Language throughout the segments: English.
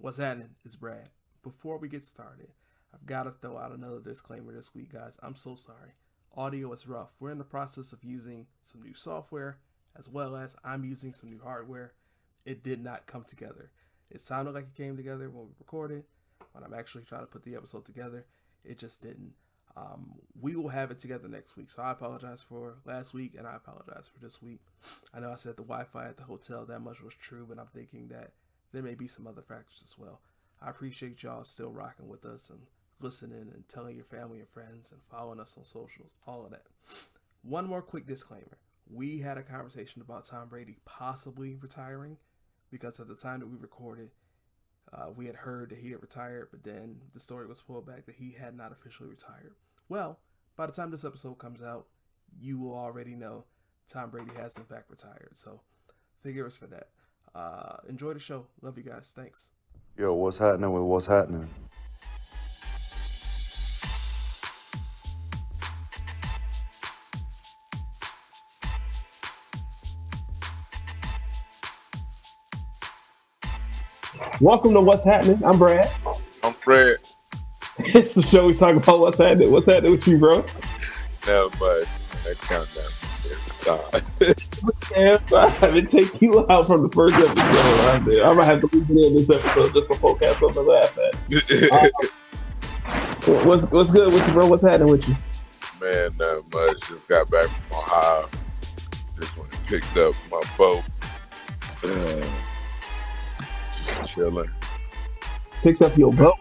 What's happening? It's Brad. Before we get started, I've got to throw out another disclaimer this week, guys. I'm so sorry. Audio is rough. We're in the process of using some new software, as well as I'm using some new hardware. It did not come together. It sounded like it came together when we recorded. When I'm actually trying to put the episode together, it just didn't. We will have it together next week. So I apologize for last week and I apologize for this week. I know I said the Wi-Fi at the hotel, that much was true, but I'm thinking that there may be some other factors as well. I appreciate y'all still rocking with us and listening and telling your family and friends and following us on socials, all of that. One more quick disclaimer. We had a conversation about Tom Brady possibly retiring because at the time that we recorded, we had heard that he had retired, but then the story was pulled back that he had not officially retired. Well, by the time this episode comes out, you will already know Tom Brady has in fact retired. So figure us for that. Enjoy the show. Love you guys. Thanks. Yo, what's happening with what's happening? Welcome to What's Happening. I'm Brad. I'm Fred. It's the show we talk about what's happening. What's happening with you, bro? Now, but that countdown Yeah, I didn't take you out from the first episode. I'm gonna have to leave it in this episode just for folks have something to laugh at. What's good with you, bro? What's happening with you? Man, not much. Just got back from Ohio. Just went and picked up my boat. Just chilling. Picked up your boat.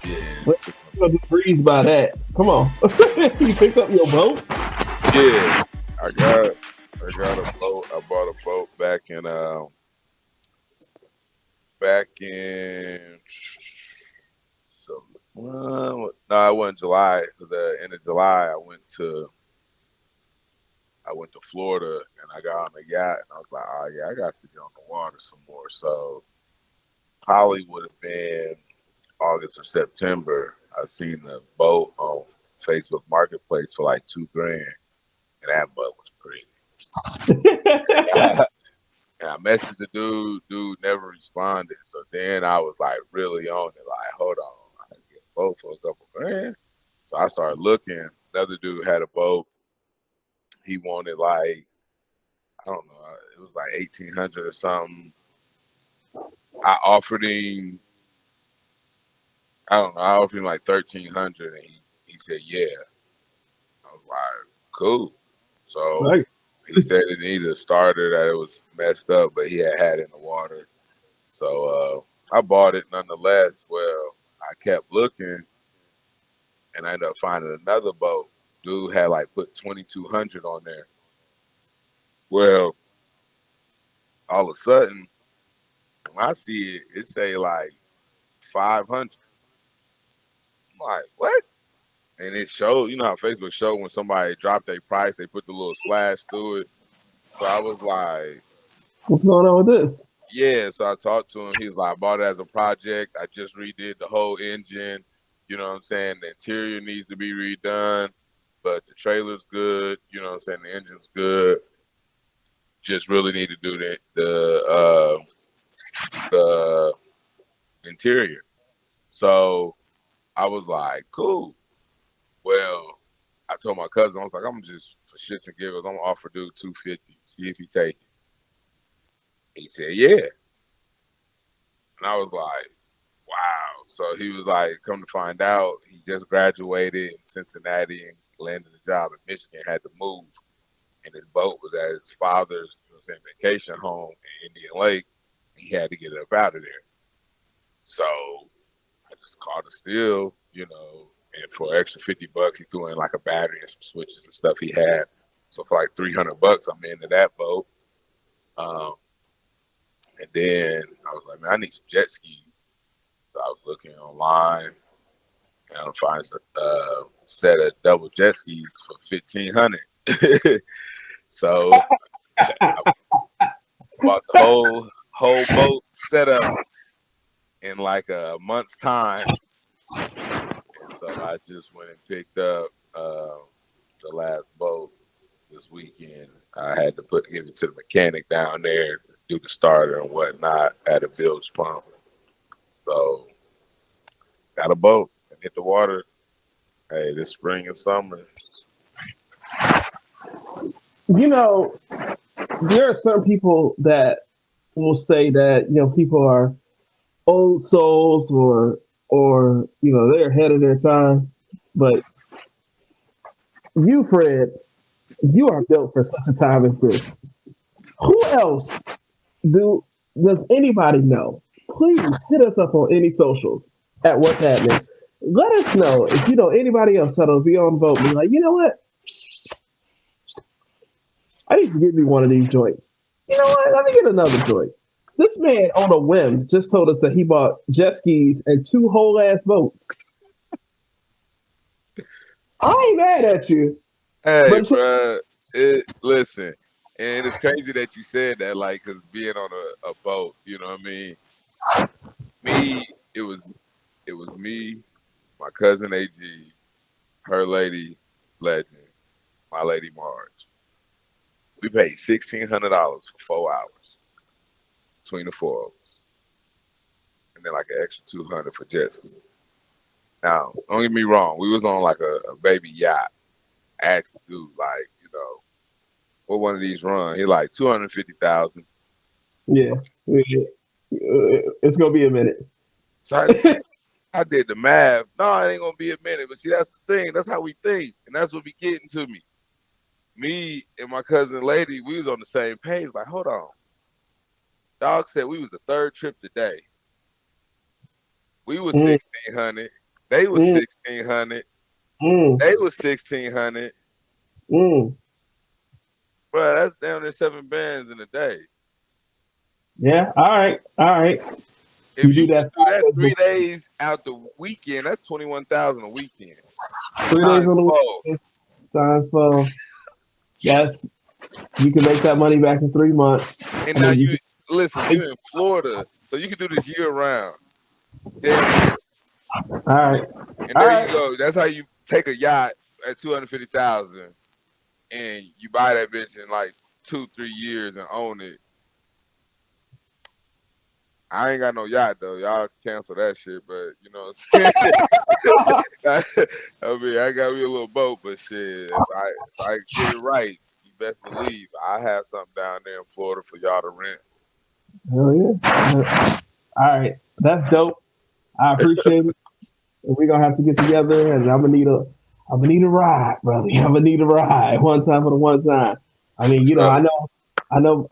Yeah. You gonna just breeze by that? Come on, you picked up your boat. Yeah. I got a boat. I bought a boat back in so no, it wasn't July. The end of July, I went to Florida and I got on a yacht and I was like, oh yeah, I got to get on the water some more. So probably would have been August or September. I seen the boat on Facebook Marketplace for like $2,000, and that boat was pretty. And I messaged the dude. Dude never responded. So then I was like really on it. Like, hold on, I can get a boat for a couple grand. So I started looking. Another dude had a boat. He wanted like, I don't know, it was like 1,800 or something. I offered him, I don't know, I offered him like 1,300, and he said yeah. I was like, cool. So Right. he said it needed a starter, that it was messed up, but he had it in the water. So I bought it nonetheless. Well, I kept looking, and I ended up finding another boat. Dude had like put 2,200 on there. Well, all of a sudden, when I see it, it say like 500. I'm like, what? And it showed, you know how Facebook showed when somebody dropped their price, they put the little slash through it. So I was like, What's going on with this? yeah. So I talked to him. He was like, I bought it as a project. I just redid the whole engine. You know what I'm saying? The interior needs to be redone, but the trailer's good. You know what I'm saying? The engine's good. Just really need to do the interior. So I was like, cool. Well, I told my cousin, I was like, I'm just for shits and giggles, I'm gonna offer dude $250, see if he take it. He said, yeah. And I was like, wow. So he was like, come to find out, he just graduated in Cincinnati and landed a job in Michigan, had to move. And his boat was at his father's, you know what I'm saying, vacation home in Indian Lake. He had to get it up out of there. So I just called a steal, you know, and for an extra $50, he threw in like a battery and some switches and stuff he had. So for like $300, I'm into that boat. And then I was like, man, I need some jet skis. So I was looking online and I found a set of double jet skis for $1,500. So I bought the whole boat setup in like a month's time. And so I just went and picked up the last boat this weekend. I had to give it to the mechanic down there, do the starter and whatnot at a bilge pump. So got a boat and hit the water. Hey, this spring and summer. You know, there are some people that will say that people are old souls or they're ahead of their time, but you, Fred, you are built for such a time as this. Who else does anybody know? Please hit us up on any socials at What's Happening. Let us know if you know anybody else that'll be on vote. Be like, you know what? I need to get me one of these joints. You know what? Let me get another joint. This man on a whim just told us that he bought jet skis and 2 whole ass boats. I ain't mad at you. Hey, bro, listen, and it's crazy that you said that, like, cause being on a boat, you know what I mean? Me, it was me, my cousin AG, her lady Legend, my lady Marge. We paid $1,600 for 4 hours between the 4 of us, and then like an extra $200 for jet ski. Now, don't get me wrong, we was on like a baby yacht. Asked the dude, like, what one of these run? He like 250,000. Yeah, it's gonna be a minute. So I did the math. No, it ain't gonna be a minute. But see, that's the thing. That's how we think, and that's what be getting to me. Me and my cousin lady, we was on the same page. Like, hold on. Dog said we was the 3rd trip today. We was 1,600. They was 1,600. They was 1,600. Bro, that's down there 7 bands in a day. Yeah. All right. If you do that 3 days out the weekend, that's 21,000 a weekend. 3 days on the weekend. Times 12. Yes, you can make that money back in 3 months. And now you're in Florida, so you can do this year round. Yeah. All right. And there you go. That's how you take a yacht at 250,000, and you buy that bitch in like 2-3 years and own it. I ain't got no yacht though. Y'all cancel that shit, but you know what I'm saying? I mean, I got me a little boat, but shit, if I get it right, you best believe I have something down there in Florida for y'all to rent. Hell yeah. All right. That's dope. I appreciate it. We're gonna have to get together, and I'm gonna need a ride, brother. I'm gonna need a ride one time for the one time. I mean, I know.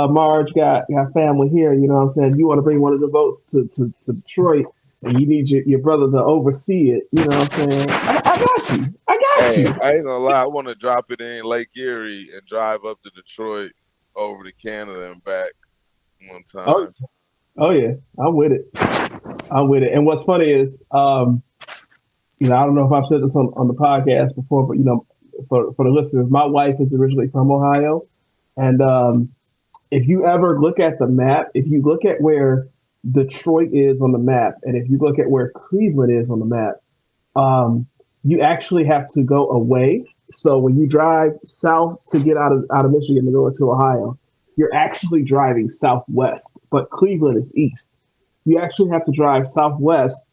Marge got family here. You know what I'm saying? You want to bring one of the boats to Detroit, and you need your brother to oversee it. You know what I'm saying? I got you. Hey, I ain't gonna lie. I want to drop it in Lake Erie and drive up to Detroit, over to Canada and back one time. Oh yeah, I'm with it. And what's funny is, I don't know if I've said this on the podcast before, but for the listeners, my wife is originally from Ohio, and if you ever look at the map, if you look at where Detroit is on the map, and if you look at where Cleveland is on the map, you actually have to go away. So when you drive south to get out of Michigan to go into Ohio, you're actually driving southwest, but Cleveland is east. You actually have to drive southwest,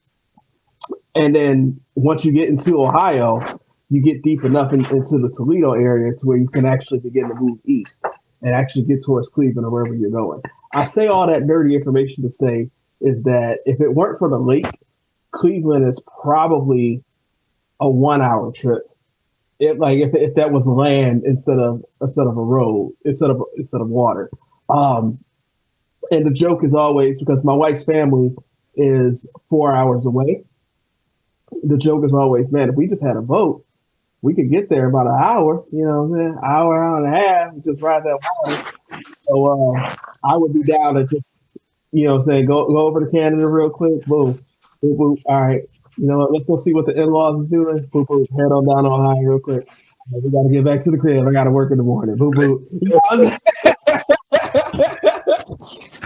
and then once you get into Ohio, you get deep enough into the Toledo area to where you can actually begin to move east and actually get towards Cleveland or wherever you're going. I say all that nerdy information to say is that if it weren't for the lake, Cleveland is probably a 1-hour trip. If that was land instead of a road, instead of water. And the joke is always, because my wife's family is 4 hours away, the joke is always, man, if we just had a boat, we could get there about an hour, you know what I'm saying? Hour and a half, just ride that water. So I would be down to just, go over to Canada real quick, boom, boom, boom. All right, you know what, let's go see what the in-laws is doing. Boom, boom, head on down to Ohio real quick. We got to get back to the crib. I got to work in the morning. Boom, boom.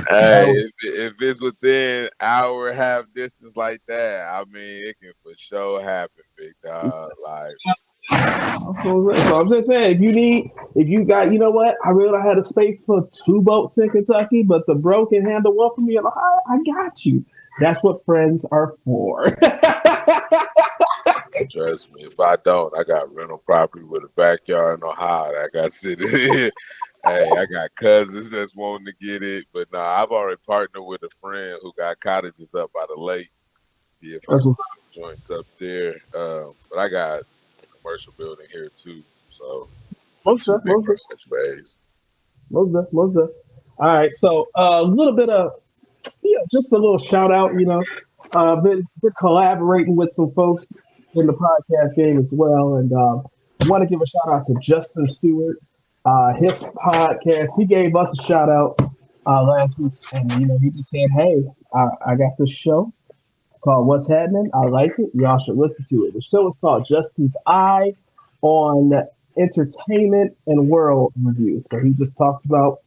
Hey, if it's within hour and a half distance like that, I mean, it can for sure happen, big dog. Like, so I'm just saying, if you got, you know what, I really had a space for 2 boats in Kentucky, but the bro can handle one for me in Ohio, I got you. That's what friends are for. Trust me, if I don't, I got rental property with a backyard in Ohio. I got sitting here. Hey, I got cousins that's wanting to get it, but no, I've already partnered with a friend who got cottages up by the lake. See if I That's can what, find joints up there. But I got a commercial building here too, so most two stuff, big most stuff, garage space. most stuff, most stuff. All right, so a little bit of just a little shout out. Been collaborating with some folks in the podcast game as well, and I want to give a shout out to Justin Stewart. His podcast, he gave us a shout out last week, and he just said, "Hey, I got this show called What's Happening. I like it. Y'all should listen to it." The show is called Justin's Eye on Entertainment and World Review. So he just talked about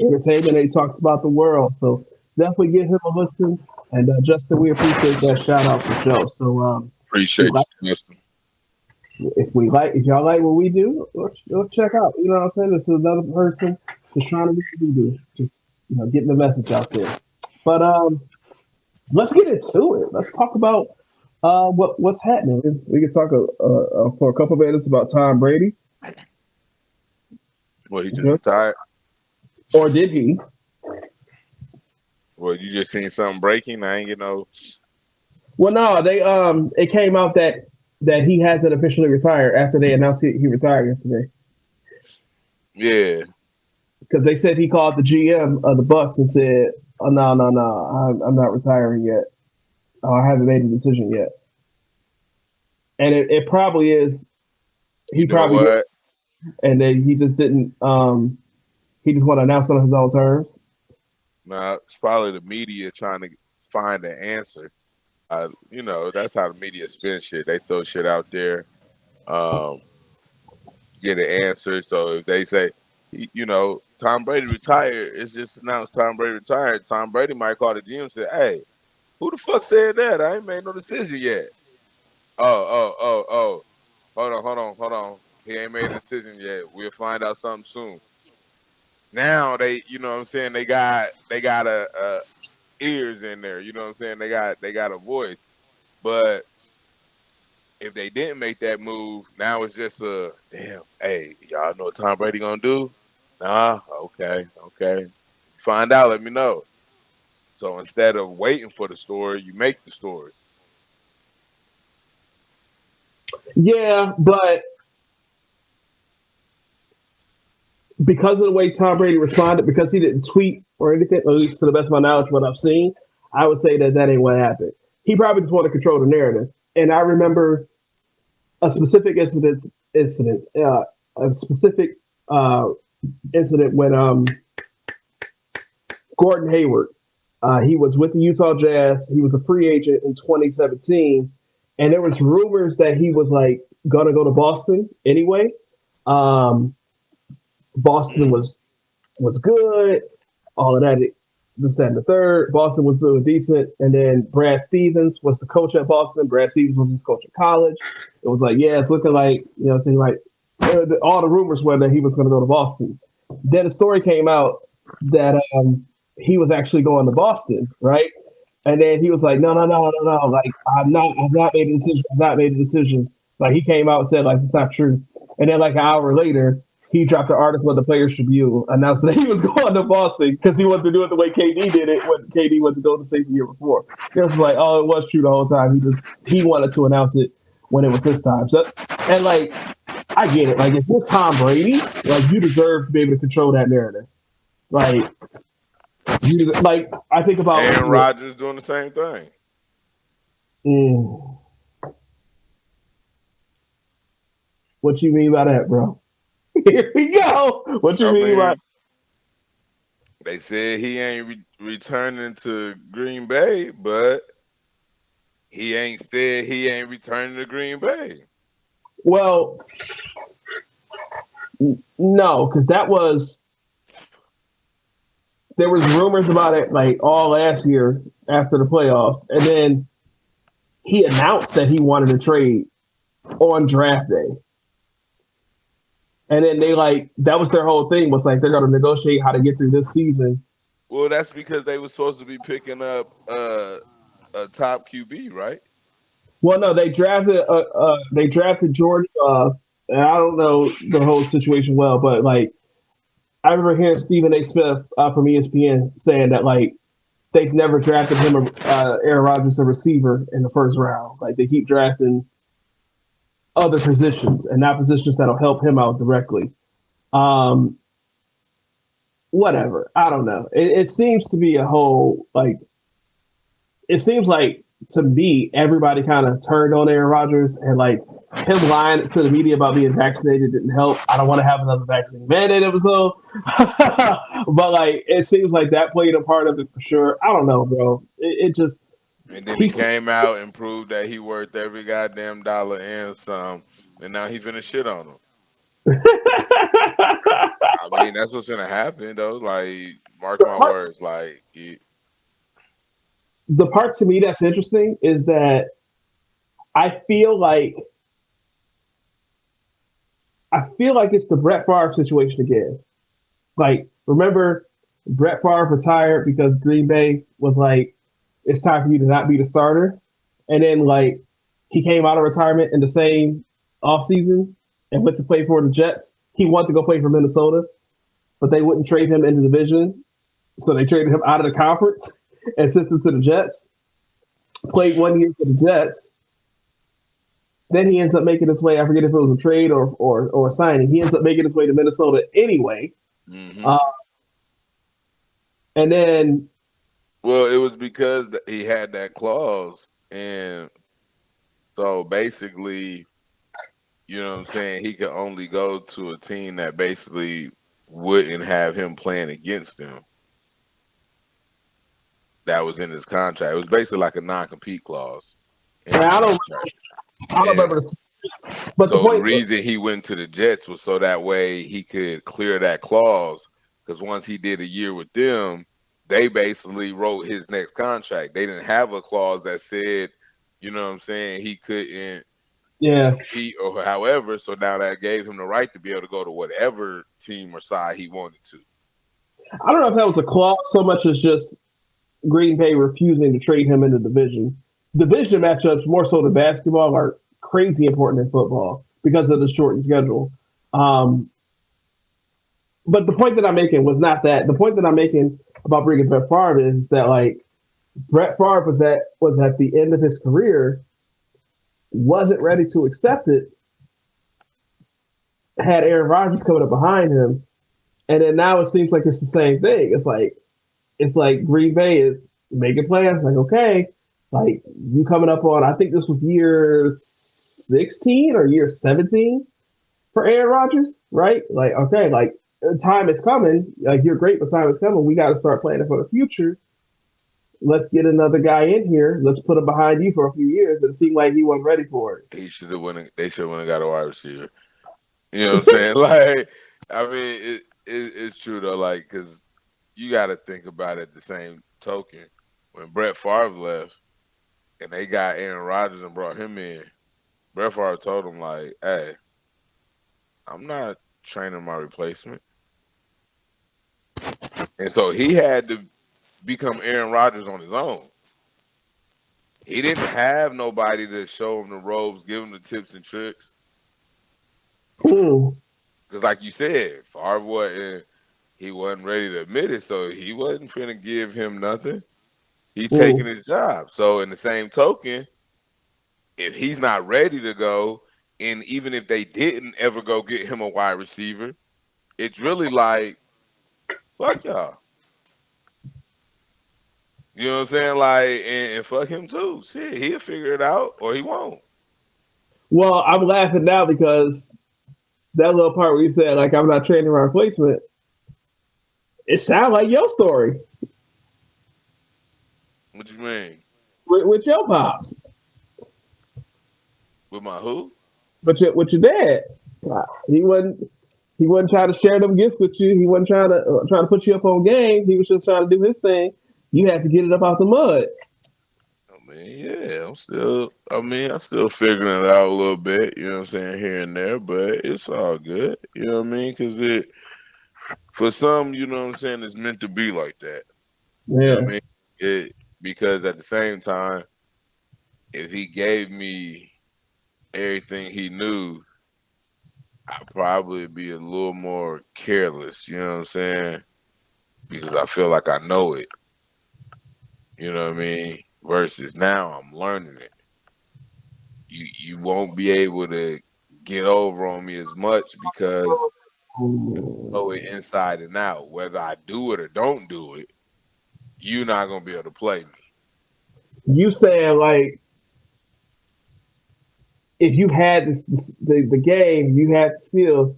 entertainment and he talked about the world. So definitely give him a listen. And Justin, we appreciate that shout out for Joe. So Appreciate you, Justin. if y'all like what we do, let's check out. You know what I'm saying? This is another person just trying to do what we do. Just getting the message out there. But let's get into it. Let's talk about what's happening. We can talk for a couple of minutes about Tom Brady. Well, he just retired. Or did he? Well, you just seen something breaking. I ain't get no. Well, no, they it came out that he hasn't officially retired after they announced he retired yesterday. Yeah, because they said he called the GM of the Bucks and said, "Oh no, I'm not retiring yet. Oh, I haven't made a decision yet." And it probably is. He probably did, and then he just didn't. He just want to announce it on his own terms. Nah, it's probably the media trying to find an answer. That's how the media spin shit. They throw shit out there, get an answer. So if they say, Tom Brady retired, it's just announced Tom Brady retired. Tom Brady might call the GM and say, "Hey, who the fuck said that? I ain't made no decision yet." Oh. Hold on. He ain't made a decision yet. We'll find out something soon. Now they, you know what I'm saying, they got a ears in there, you know what I'm saying? They got a voice. But if they didn't make that move, now it's just a damn, hey, y'all know what Tom Brady gonna do? Nah, okay. Find out, let me know. So instead of waiting for the story, you make the story. Yeah, but because of the way Tom Brady responded, because he didn't tweet or anything, at least to the best of my knowledge, what I've seen, I would say that ain't what happened. He probably just wanted to control the narrative. And I remember a specific incident, a specific incident when Gordon Hayward, he was with the Utah Jazz. He was a free agent in 2017, and there was rumors that he was like gonna go to Boston anyway. Boston was good, all of that, this, that, and the third. Boston was doing decent, and then Brad Stevens was the coach at Boston. Brad Stevens was his coach at college. It was like, yeah, it's looking like, like all the rumors were that he was going to go to Boston. Then a story came out that he was actually going to Boston, right? And then he was like, no, like I've not made a decision. I've not made a decision. Like he came out and said, like, it's not true. And then like an hour later, he dropped an article in the Players Tribune announcing that he was going to Boston because he wanted to do it the way KD did it when KD went to Golden State the year before. It was like, oh, it was true the whole time. He wanted to announce it when it was his time. So, and like, I get it. Like, if you're Tom Brady, like, you deserve to be able to control that narrative. Like, I think about Aaron Rodgers doing the same thing. What you mean by that, bro? Here we go. What you mean by? They said he ain't returning to Green Bay, but he ain't said he ain't returning to Green Bay. Well, no, because there was rumors about it like all last year after the playoffs, and then he announced that he wanted to trade on draft day. And then that was their whole thing, was like they're going to negotiate how to get through this season. Well, that's because they were supposed to be picking up top QB, right? Well, no, they drafted Jordan Love, and I don't know the whole situation well, but like I remember hearing Stephen A. Smith from ESPN saying that like they've never drafted him, Aaron Rodgers, a receiver in the first round. Like they keep drafting other positions and not positions that'll help him out directly. Um, Whatever. I don't know. It seems to be a whole like. It seems like to me everybody kind of turned on Aaron Rodgers and like him lying to the media about being vaccinated didn't help. I don't want to have another vaccine mandate episode, but like it seems like that played a part of it for sure. I don't know, bro. It just And then he came out and proved that he worth every goddamn dollar and some, and now he finna shit on him. I mean, that's what's gonna happen, though. Like, mark my words. Like, the part to me that's interesting is that I feel like it's the Brett Favre situation again. Like, remember Brett Favre retired because Green Bay was like, it's time for you to not be the starter. And then like he came out of retirement in the same offseason and went to play for the Jets. He wanted to go play for Minnesota, but they wouldn't trade him in the division. So they traded him out of the conference and sent him to the Jets. Played 1 year for the Jets. Then he ends up making his way. I forget if it was a trade or a signing. He ends up making his way to Minnesota anyway. mm-hmm. And then, well, it was because he had that clause, and so basically, you know what I'm saying, he could only go to a team that basically wouldn't have him playing against him. That was in his contract. It was basically like a non-compete clause. I don't remember this. But so the reason he went to the Jets was so that way he could clear that clause, because once he did a year with them, they basically wrote his next contract. They didn't have a clause that said, you know what I'm saying, he couldn't compete or however. So now that gave him the right to be able to go to whatever team or side he wanted to. I don't know if that was a clause so much as just Green Bay refusing to trade him in the division. Division matchups, more so than basketball, are crazy important in football because of the shortened schedule. But the point that I'm making was not that. The point that I'm making about bringing Brett Favre is that like Brett Favre was at the end of his career, wasn't ready to accept it, had Aaron Rodgers coming up behind him, and then now it seems like it's the same thing. It's like Green Bay is making plans. Like, okay, like you coming up on, I think this was year 16 or year 17 for Aaron Rodgers, right? Like, okay, like time is coming. Like you're great, but time is coming. We got to start planning for the future. Let's get another guy in here. Let's put him behind you for a few years. It seemed like he wasn't ready for it. They should have went and got a wide receiver. You know what I'm saying? Like, I mean, it's true though. Like, because you got to think about it. The same token, when Brett Favre left and they got Aaron Rodgers and brought him in, Brett Favre told him like, "Hey, I'm not training my replacement," and so he had to become Aaron Rodgers on his own. He didn't have nobody to show him the ropes, give him the tips and tricks. Because like you said, Favre wasn't ready to admit it, so he wasn't finna give him nothing. He's taking his job. So in the same token, if he's not ready to go, and even if they didn't ever go get him a wide receiver, it's really like, fuck y'all. You know what I'm saying? Like, and fuck him too. Shit, he'll figure it out or he won't. Well, I'm laughing now because that little part where you said, like, I'm not training my replacement, it sounds like your story. What you mean? With your pops. With my who? With your dad. He wasn't trying to share them gifts with you. He wasn't trying to put you up on game. He was just trying to do his thing. You had to get it up out the mud. I mean, yeah, I'm still figuring it out a little bit, you know what I'm saying, here and there, but it's all good, you know what I mean? Because for some, you know what I'm saying, it's meant to be like that. Yeah. You know what I mean? Because at the same time, if he gave me everything he knew, I'd probably be a little more careless, you know what I'm saying? Because I feel like I know it, you know what I mean? Versus now I'm learning it. You won't be able to get over on me as much because I know it inside and out. Whether I do it or don't do it, you're not gonna be able to play me. You saying like if you had the game, you had the skills,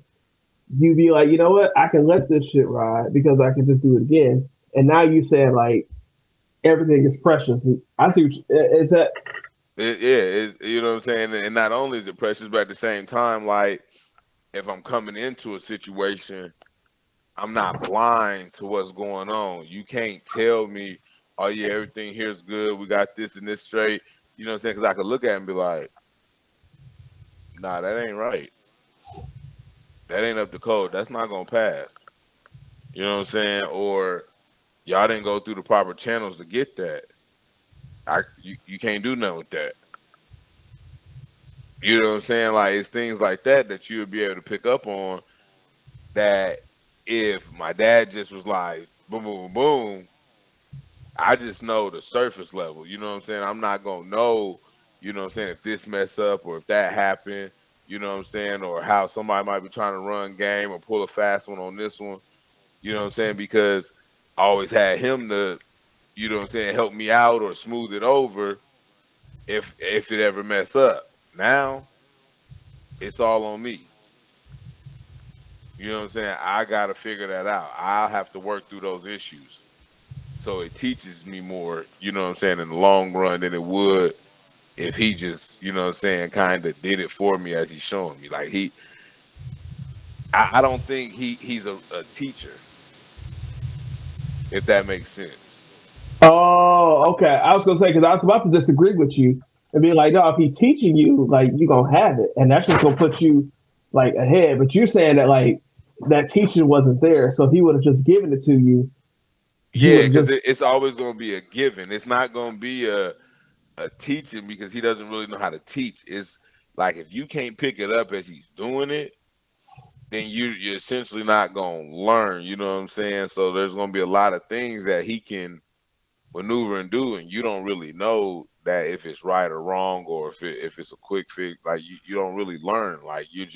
you'd be like, you know what, I can let this shit ride because I can just do it again. And now you saying like everything is precious. I see. Is that? You know what I'm saying? And not only is it precious, but at the same time, like if I'm coming into a situation, I'm not blind to what's going on. You can't tell me, oh yeah, everything here's good. We got this and this straight. You know what I'm saying? Because I could look at it and be like, nah, that ain't right. That ain't up to code. That's not gonna pass. You know what I'm saying? Or y'all didn't go through the proper channels to get that. You can't do nothing with that. You know what I'm saying? Like it's things like that that you would be able to pick up on. That if my dad just was like boom, boom, boom, boom, I just know the surface level. You know what I'm saying? I'm not gonna know. You know what I'm saying? If this mess up or if that happened. You know what I'm saying? Or how somebody might be trying to run game or pull a fast one on this one. You know what I'm saying? Because I always had him to, you know what I'm saying, help me out or smooth it over if it ever mess up. Now it's all on me. You know what I'm saying? I gotta figure that out. I'll have to work through those issues. So it teaches me more, you know what I'm saying, in the long run than it would if he just, you know what I'm saying, kind of did it for me as he's showing me. Like I don't think he's a teacher, if that makes sense. Oh, okay. I was gonna say because I was about to disagree with you and be like, no, if he's teaching you, like you gonna have it, and that's just gonna put you like ahead. But you're saying that like that teaching wasn't there, so if he would have just given it to you, you Yeah, would have because just it's always going to be a given. It's not going to be a teaching because he doesn't really know how to teach. It's like if you can't pick it up as he's doing it, then you're essentially not going to learn. You know what I'm saying? So there's going to be a lot of things that he can maneuver and do, and you don't really know that if it's right or wrong or if it's a quick fix. Like you don't really learn. Like you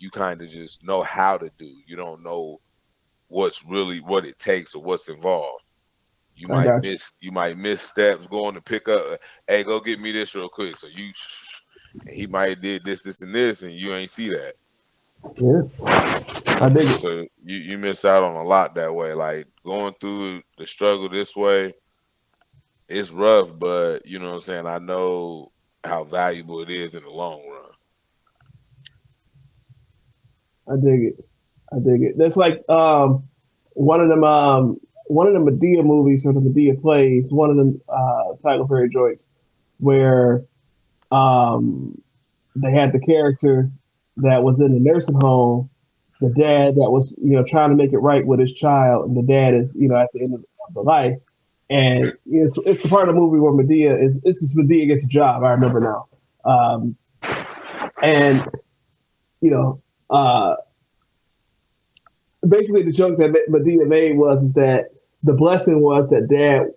kind of just know how to do. You don't know what's really what it takes or what's involved. I got you. You might miss steps going to pick up. Hey, go get me this real quick. So and he might have did this, and this, and you ain't see that. Yeah, I dig it. So you miss out on a lot that way. Like going through the struggle this way, it's rough, but you know what I'm saying. I know how valuable it is in the long run. I dig it. I dig it. That's like one of the Medea movies or the Medea plays. One of them title fairy joints where um they had the character that was in the nursing home, the dad that was, trying to make it right with his child, and the dad is, at the end of the life. And it's the part of the movie where Medea is, this is Medea gets a job, I remember now. And, you know, uh, basically the joke that Medea made was is that the blessing was that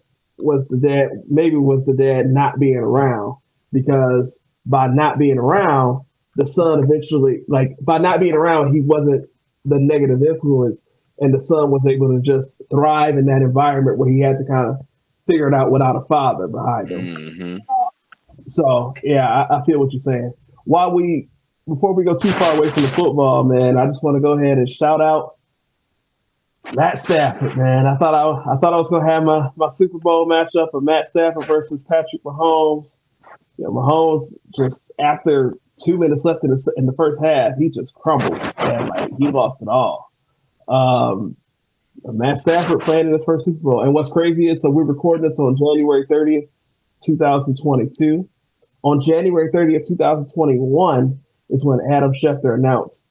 maybe was the dad not being around because by not being around, the son eventually, like by not being around, he wasn't the negative influence, and the son was able to just thrive in that environment where he had to kind of figure it out without a father behind him. Mm-hmm. So yeah, I feel what you're saying. Before we go too far away from the football, man, I just want to go ahead and shout out Matt Stafford, man. I thought I was gonna have my Super Bowl matchup of Matt Stafford versus Patrick Mahomes. Mahomes just after 2 minutes left in the first half, he just crumbled and like he lost it all. Um, Matt Stafford playing in his first Super Bowl, and what's crazy is so we're recording this on January 30th, 2022. On January 30th, 2021 is when Adam Schefter announced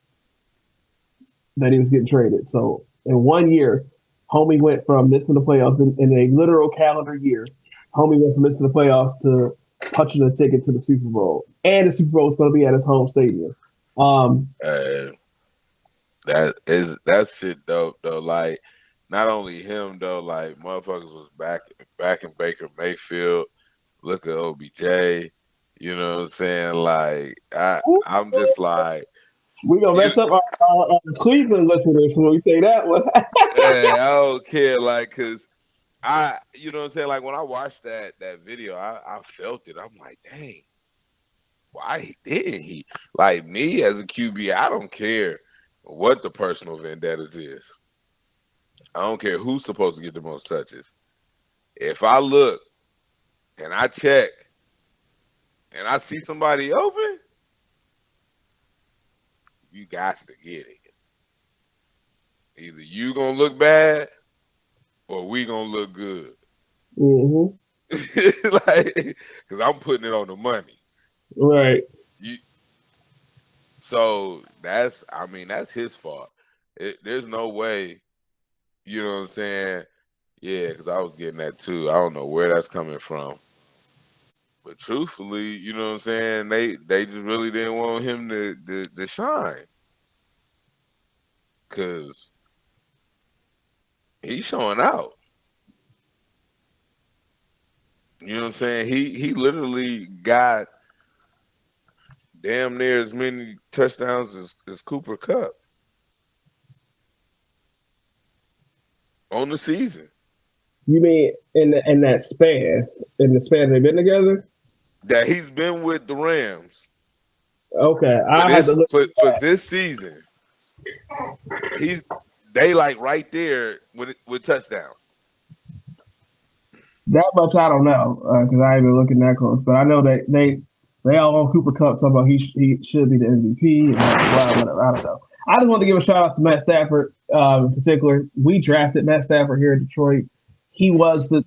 that he was getting traded. So in 1 year, Homie went from missing the playoffs in a literal calendar year. Homie went from missing the playoffs to punching a ticket to the Super Bowl, and the Super Bowl is going to be at his home stadium. That shit dope though. Like, not only him though, like motherfuckers was back in Baker Mayfield. Look at OBJ. You know what I'm saying? Like, I'm just like, we gonna mess up our Cleveland listeners when we say that one. hey, I don't care, like, cause you know what I'm saying? Like when I watched that video, I felt it. I'm like, dang, why didn't he? Like me as a QB, I don't care what the personal vendettas is. I don't care who's supposed to get the most touches. If I look and I check and I see somebody open, you got to get it. Either you gonna look bad or we gonna look good. Mm-hmm. Like, because I'm putting it on the money. Right. So that's his fault. There's no way, you know what I'm saying? Yeah, because I was getting that too. I don't know where that's coming from. But truthfully, you know what I'm saying? They just really didn't want him to shine. Because he's showing out. You know what I'm saying? He literally got damn near as many touchdowns as Cooper Kupp on the season. You mean in that span? In the span they've been together? That he's been with the Rams. Okay, I had to look for this season. They like right there with touchdowns. That much I don't know because I ain't been looking that close, but I know that they all on Cooper Kupp talking about he should be the MVP and blah, whatever. I don't know. I just want to give a shout out to Matt Stafford in particular. We drafted Matt Stafford here in Detroit. He was the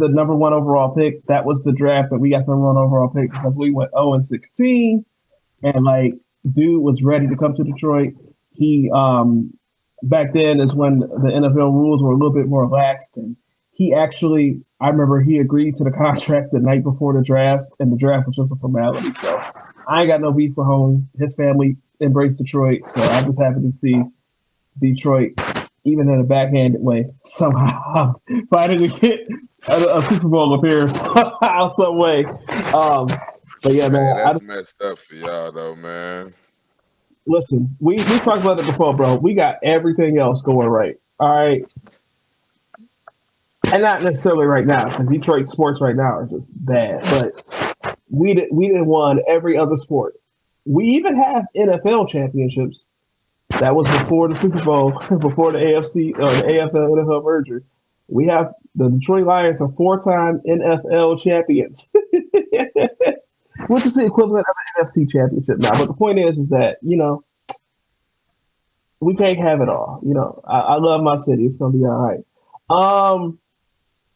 number one overall pick. That was the draft that we got the number one overall pick because we went 0-16, and like dude was ready to come to Detroit. He back then is when the NFL rules were a little bit more relaxed, and he actually, I remember he agreed to the contract the night before the draft, and the draft was just a formality. So I ain't got no beef with home. His family embraced Detroit, so I'm just happy to see Detroit, even in a backhanded way, somehow finally get a Super Bowl appearance somehow, some way. But yeah, man, that's messed up for y'all though, man. Listen, we talked about it before, bro. We got everything else going right. All right. And not necessarily right now, because Detroit sports right now are just bad. But we didn't won every other sport. We even have NFL championships. That was before the Super Bowl, before the AFC or the AFL NFL merger. We have the Detroit Lions are 4-time NFL champions, which is the equivalent of an NFC championship now. But the point is that we can't have it all. I love my city. It's gonna be all right.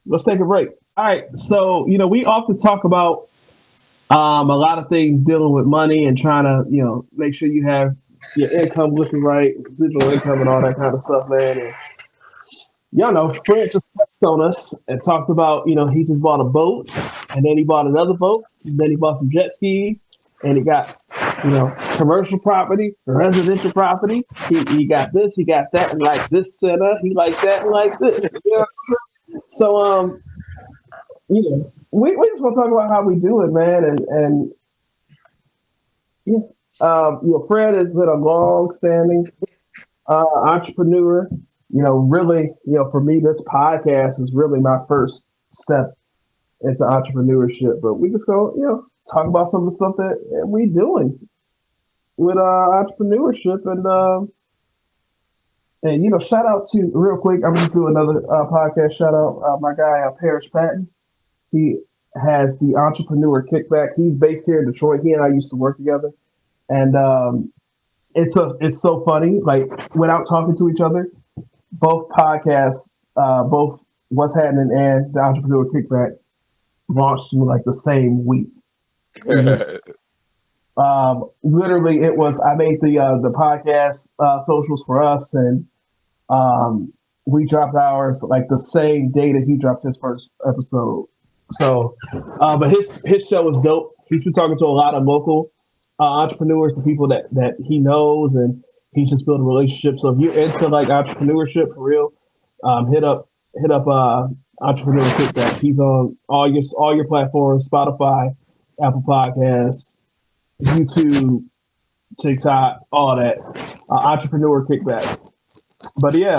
Let's take a break. All right. So, we often talk about a lot of things dealing with money and trying to, make sure you have your income looking right, residual income and all that kind of stuff, man. And, Fred just flexed on us and talked about, he just bought a boat and then he bought another boat. And then he bought some jet skis and he got, commercial property, residential property. He got this, he got that, and like this center. He like that and like this. So, we just want to talk about how we do it, man. And Fred has been a long-standing entrepreneur. Really, for me, this podcast is really my first step into entrepreneurship. But we just go, talk about some of the stuff that we doing with entrepreneurship and shout out to real quick. I'm just doing another podcast shout out. My guy Parrish Patton. He has the Entrepreneur Kickback. He's based here in Detroit. He and I used to work together, and it's so funny. Like without talking to each other, both podcasts, both What's Happening and the Entrepreneur Kickback, launched in like the same week. Literally, it was I made the podcast socials for us, and we dropped ours like the same day that he dropped his first episode. So, but his show is dope. He's been talking to a lot of local entrepreneurs, the people that he knows, and he's just building relationships. So if you're into like entrepreneurship for real, hit up Entrepreneur Kickback. He's on all your platforms: Spotify, Apple Podcasts, YouTube, TikTok, all that. Entrepreneur Kickback. But yeah,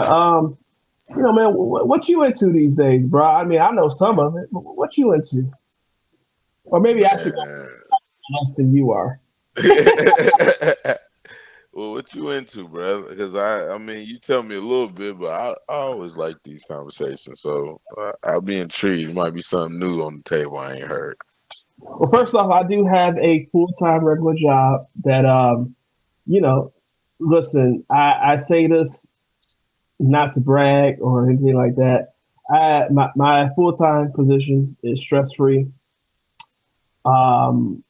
man, what you into these days, bro? I mean, I know some of it. But what you into? Or maybe I should go Man. less than you are. Well, what you into, bro? Because I mean, you tell me a little bit, but I always like these conversations, so I'll be intrigued. Might be something new on the table I ain't heard. Well, first off, I do have a full time regular job that, you know, listen, I say this not to brag or anything like that. My full time position is stress free. Um,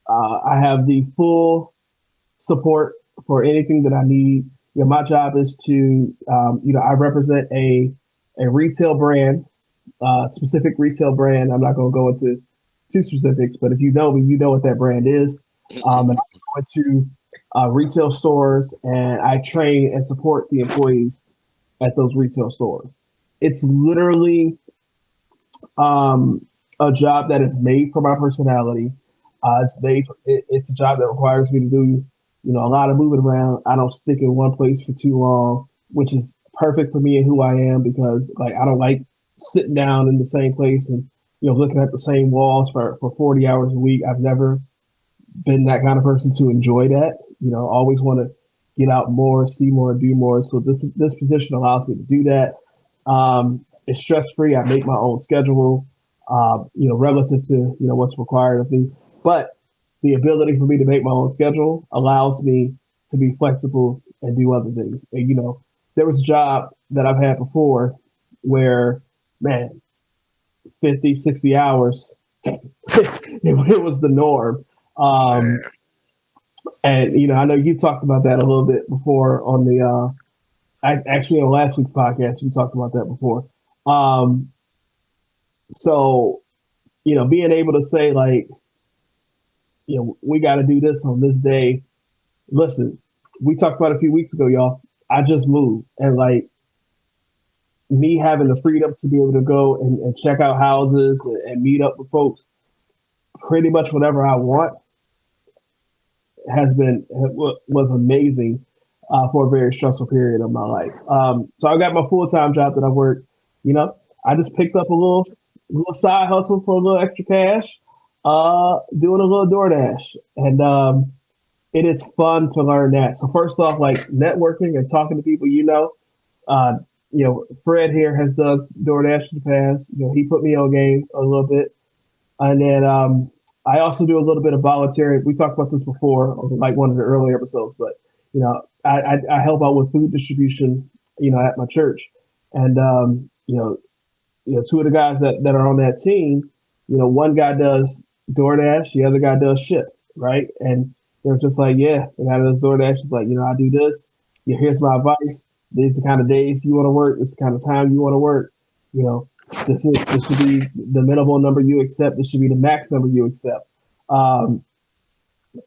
I have the full support for anything that I need. My job is to, I represent a retail brand, specific retail brand. I'm not going to go into too specifics, but if you know me, you know what that brand is. And I go into retail stores and I train and support the employees at those retail stores. It's literally a job that is made for my personality. It's a job that requires me to do, a lot of moving around. I don't stick in one place for too long, which is perfect for me and who I am because like I don't like sitting down in the same place and looking at the same walls for 40 hours a week. I've never been that kind of person to enjoy that. Always want to get out more, see more, do more. So this position allows me to do that. It's stress free. I make my own schedule, relative to what's required of me. But the ability for me to make my own schedule allows me to be flexible and do other things. And there was a job that I've had before where, man, 50, 60 hours, it was the norm. Man, And I know you talked about that a little bit before on the actually on last week's podcast. You talked about that before. Um, so being able to say like, we got to do this on this day. Listen, we talked about it a few weeks ago, y'all. I just moved, and like me having the freedom to be able to go and check out houses and meet up with folks, pretty much whatever I want, was amazing for a very stressful period of my life. So I got my full time job that I work. I just picked up a little side hustle for a little extra cash, doing a little DoorDash, and it is fun to learn that. So first off, like networking and talking to people, uh, Fred here has done DoorDash in the past. He put me on game a little bit. And then I also do a little bit of volunteering. We talked about this before, on like one of the earlier episodes, but I help out with food distribution, at my church, and two of the guys that are on that team, one guy does DoorDash, the other guy does Ship, right? And they're just like, yeah, the guy that does DoorDash is like, I do this. Here's my advice. These are the kind of days you want to work. This is the kind of time you want to work. This should be the minimal number you accept. This should be the max number you accept. So on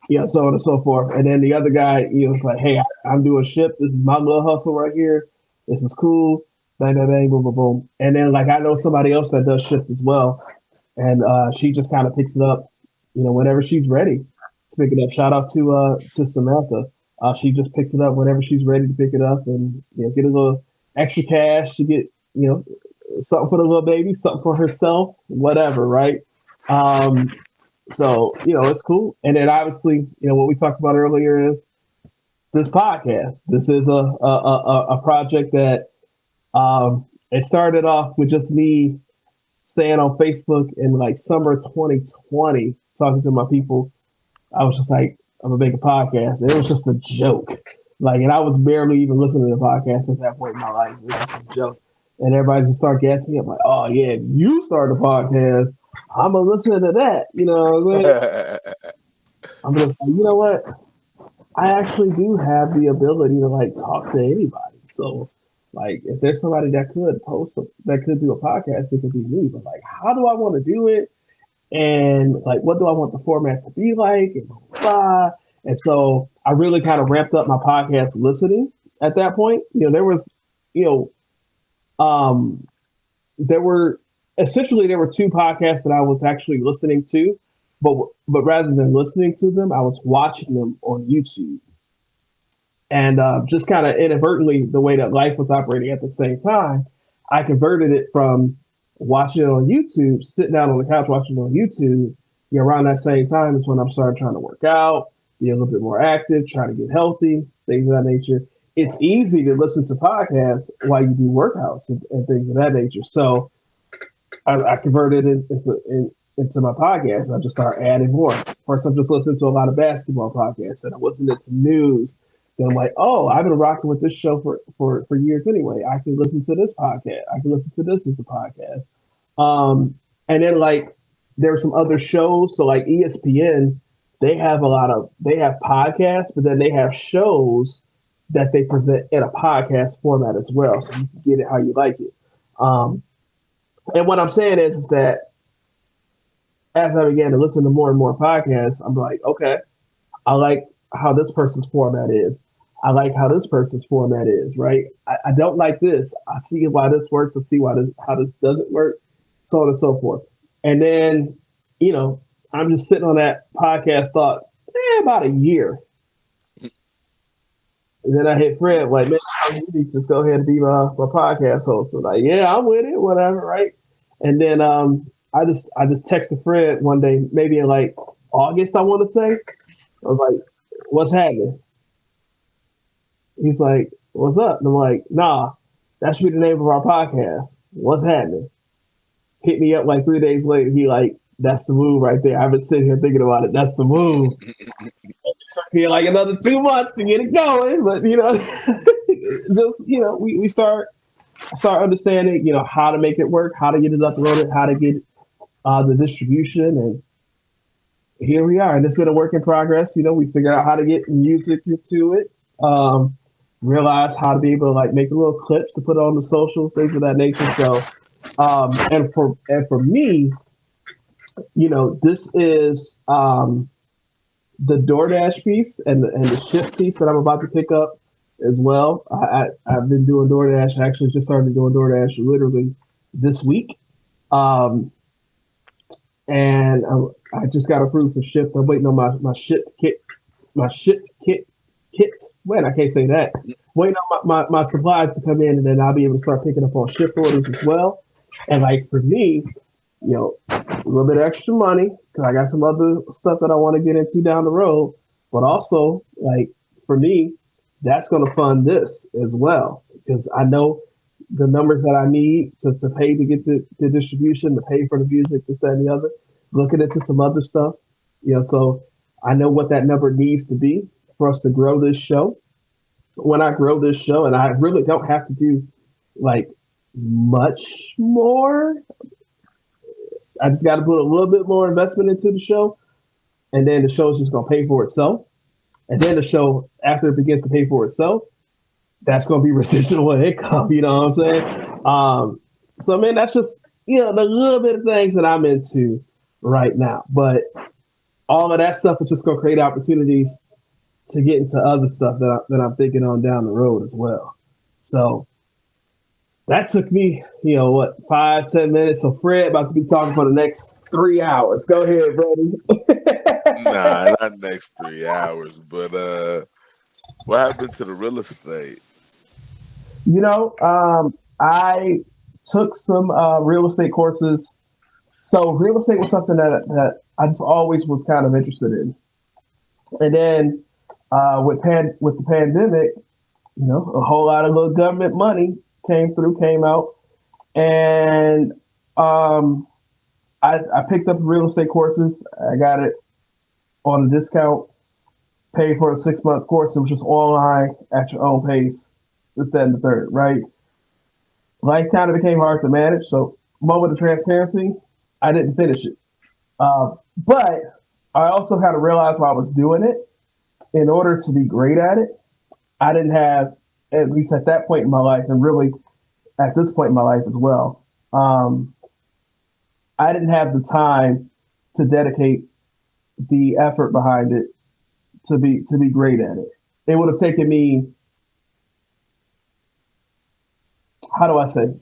and so forth. And then the other guy, was like, hey, I'm doing Ship. This is my little hustle right here. This is cool. Bang, bang, bang, boom, boom, boom. And then like I know somebody else that does Ship as well, and she just kind of picks it up, whenever she's ready to pick it up. Shout out to Samantha. She just picks it up whenever she's ready to pick it up, and get a little extra cash to get something for the little baby, something for herself, whatever, right? So it's cool. And then obviously, what we talked about earlier is this podcast. This is a project that it started off with just me saying on Facebook in like summer 2020, talking to my people. I was just like, I'm gonna make a podcast. And it was just a joke. Like, and I was barely even listening to the podcast at that point in my life. It was just a joke. And everybody just started gassing me up like, oh yeah, you started a podcast. I'm gonna listen to that. What I mean? I'm gonna say, you know what? I actually do have the ability to like talk to anybody. So Like, if there's somebody that could that could do a podcast, it could be me. But like, how do I want to do it? And like, what do I want the format to be like? And blah, blah, blah. And so I really kind of ramped up my podcast listening at that point. There was, you um, there were there were two podcasts that I was actually listening to, but rather than listening to them, I was watching them on YouTube. And just kind of inadvertently, the way that life was operating at the same time, I converted it from watching it on YouTube, sitting down on the couch watching it on YouTube. Around that same time is when I'm starting trying to work out, be a little bit more active, trying to get healthy, things of that nature. It's easy to listen to podcasts while you do workouts and things of that nature. So I converted it into my podcast. I just started adding more. First, I'm just listening to a lot of basketball podcasts, and I listened to news. Then I'm like, oh, I've been rocking with this show for years anyway. I can listen to this podcast. I can listen to this as a podcast. And then like there were some other shows. So like ESPN, they have podcasts, but then they have shows that they present in a podcast format as well. So you can get it how you like it. And what I'm saying is that as I began to listen to more and more podcasts, I'm like, okay, I like how this person's format is. I like how this person's format is, right? I don't like this. I see why this works. I see how this doesn't work, so on and so forth. And then, I'm just sitting on that podcast thought, about a year. And then I hit Fred, like, man, you need to just go ahead and be my podcast host. So like, yeah, I'm with it, whatever, right? And then I just texted Fred one day, maybe in like August, I want to say. I was like, what's happening? He's like, what's up? And I'm like, nah, that should be the name of our podcast. What's happening? Hit me up like 3 days later. He like, that's the move right there. I've been sitting here thinking about it. That's the move. Here like another 2 months to get it going, but just we start understanding how to make it work, how to get it uploaded, how to get the distribution, and here we are. And it's been a work in progress. We figured out how to get music into it. Realize how to be able to like make little clips to put on the socials, things of that nature. So, and for me, this is the DoorDash piece and the shift piece that I'm about to pick up as well. I've been doing DoorDash. I actually just started doing DoorDash literally this week. And I just got approved for shift. I'm waiting on my shift kit. Man, I can't say that. Waiting on my supplies to come in, and then I'll be able to start picking up on shift orders as well. And like for me, a little bit of extra money because I got some other stuff that I want to get into down the road. But also, like for me, that's going to fund this as well because I know the numbers that I need to pay to get the distribution, to pay for the music, this, that, and the other. Looking into some other stuff, so I know what that number needs to be for us to grow this show. When I grow this show, and I really don't have to do like much more. I just got to put a little bit more investment into the show, and then the show's just going to pay for itself. And then the show, after it begins to pay for itself, that's going to be residual income. You know what I'm saying? So, man, that's just the little bit of things that I'm into right now. But all of that stuff is just going to create opportunities to get into other stuff that I'm thinking on down the road as well. So that took me, 5-10 minutes. So Fred about to be talking for the next 3 hours. Go ahead, buddy. Nah, not next 3 hours. But what happened to the real estate? I took some real estate courses. So real estate was something that I just always was kind of interested in. And then with the pandemic, a whole lot of little government money came out, and I picked up real estate courses. I got it on a discount, paid for a 6-month course. It was just online at your own pace, this, that, and the third, right? Life kind of became hard to manage. So moment of transparency, I didn't finish it. But I also had to realize while I was doing it, in order to be great at it, I didn't have at least at that point in my life, and really at this point in my life as well, I didn't have the time to dedicate the effort behind it to be great at it. It would have taken me, how do I say?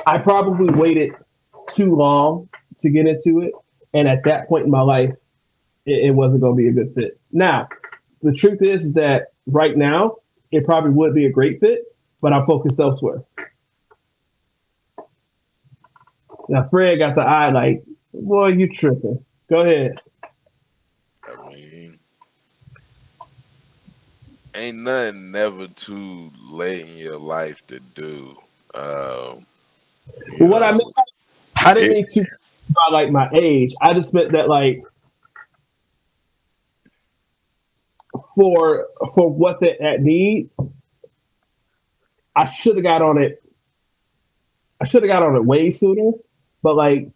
I probably waited too long to get into it, and at that point in my life, it wasn't going to be a good fit. Now, the truth is that right now, it probably would be a great fit, but I'm focused elsewhere. Now, Fred got the eye like, boy, you tripping. Go ahead. I mean, ain't nothing never too late in your life to do. You What I meant, know, I didn't it, mean to by like my age. I just meant that like for what that needs, I should have got on it. I should have got on it way sooner. But like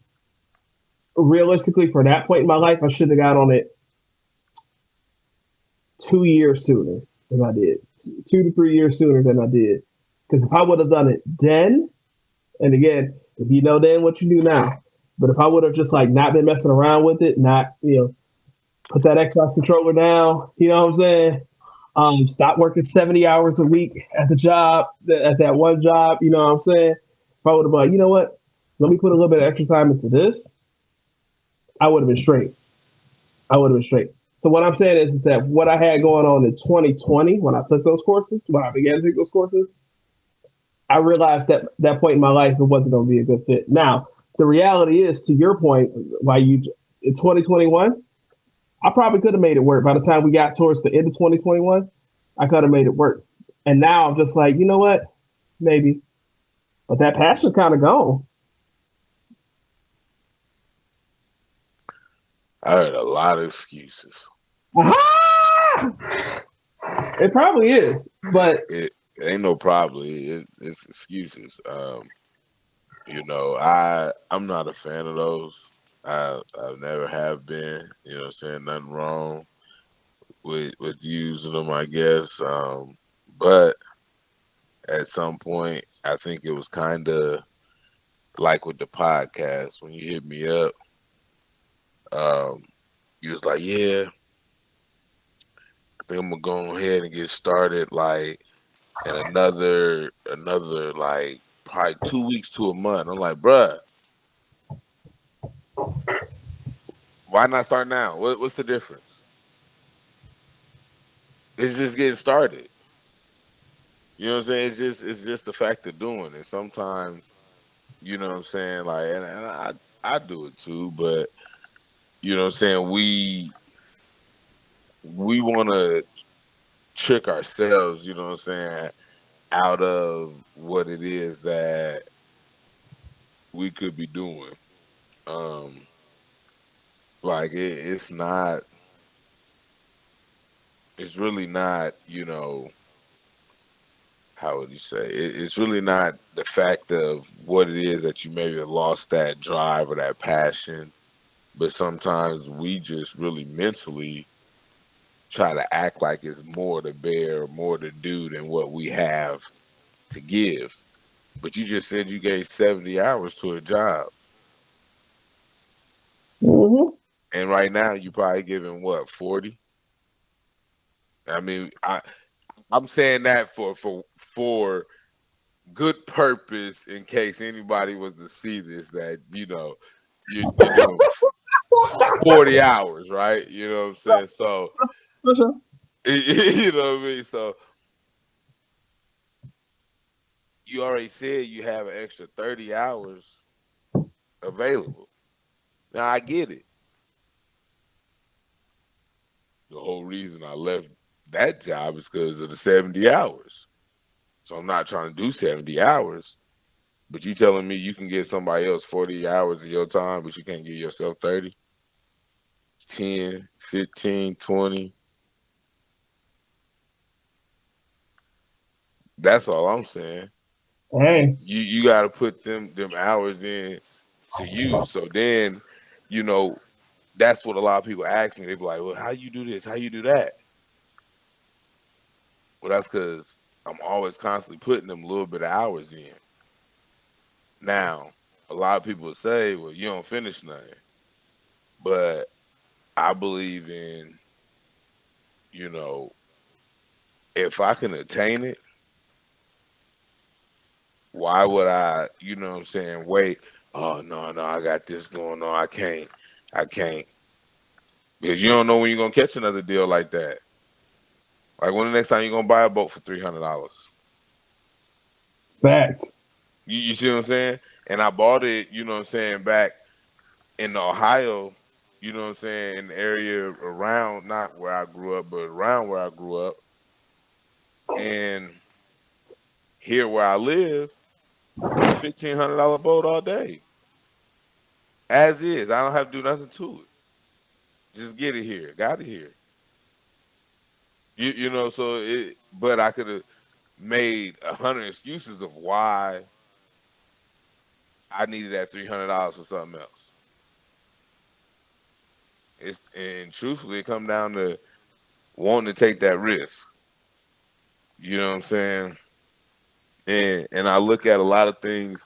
realistically, for that point in my life, I should have got on it 2 years sooner than I did. 2 to 3 years sooner than I did. Because if I would have done it then, and again, if you know then what you do now, but if I would have just like not been messing around with it, not put that Xbox controller down, you know what I'm saying? Stop working 70 hours a week at the job, at that one job, you know what I'm saying? If I would have been like, you know what? Let me put a little bit of extra time into this, I would have been straight. I would have been straight. So what I'm saying is that what I had going on in 2020 when I took those courses, when I began to take those courses, I realized that that point in my life it wasn't going to be a good fit. Now, the reality is, to your point, why you in 2021, I probably could have made it work. By the time we got towards the end of 2021, I could have made it work. And now I'm just like, you know what? Maybe. But that passion kind of gone. I heard a lot of excuses. Aha! It probably is, but It ain't no probably. It's excuses. I'm not a fan of those. I never have been. You know what I'm saying? Nothing wrong with using them, I guess. But at some point, I think it was kind of like with the podcast when you hit me up. You was like, yeah, I think I'm gonna go ahead and get started like in another like probably 2 weeks to a month. I'm like, bruh, why not start now? What's the difference? It's just getting started. You know what I'm saying? It's just the fact of doing it. Sometimes, you know what I'm saying, like and I do it too, but you know what I'm saying, we wanna trick ourselves, you know what I'm saying, out of what it is that we could be doing. Um like it's really not, how would you say? It's really not the fact of what it is that you maybe have lost that drive or that passion, but sometimes we just really mentally try to act like it's more to bear, more to do than what we have to give. But you just said you gave 70 hours to a job. mhm. And right now you probably giving what, 40? I mean, I'm saying that for good purpose in case anybody was to see this that you're doing 40 hours, right? You know what I'm saying? So For sure. you know what I mean? So you already said you have an extra 30 hours available. Now I get it. The whole reason I left that job is because of the 70 hours. So I'm not trying to do 70 hours. But you telling me you can give somebody else 40 hours of your time, but you can't give yourself 30, 10, 15, 20. That's all I'm saying. Hey, You got to put them hours in to you. So then, you know, that's what a lot of people ask me. They be like, well, how you do this? How you do that? Well, that's because I'm always constantly putting them a little bit of hours in. Now, a lot of people say, well, you don't finish nothing. But I believe in, you know, if I can attain it, why would I, you know what I'm saying, wait, oh no, I got this going on. I can't. Because you don't know when you're gonna catch another deal like that. Like when the next time you're gonna buy a boat for $300. Facts. You see what I'm saying? And I bought it, you know what I'm saying, back in Ohio, you know what I'm saying, in the area around, not where I grew up, but around where I grew up. And here where I live, it's a $1,500 boat all day. As is. I don't have to do nothing to it. Just get it here. Got it here. You know, so it, but I could have made 100 excuses of why I needed that $300 for something else. And truthfully, it come down to wanting to take that risk. You know what I'm saying? And I look at a lot of things.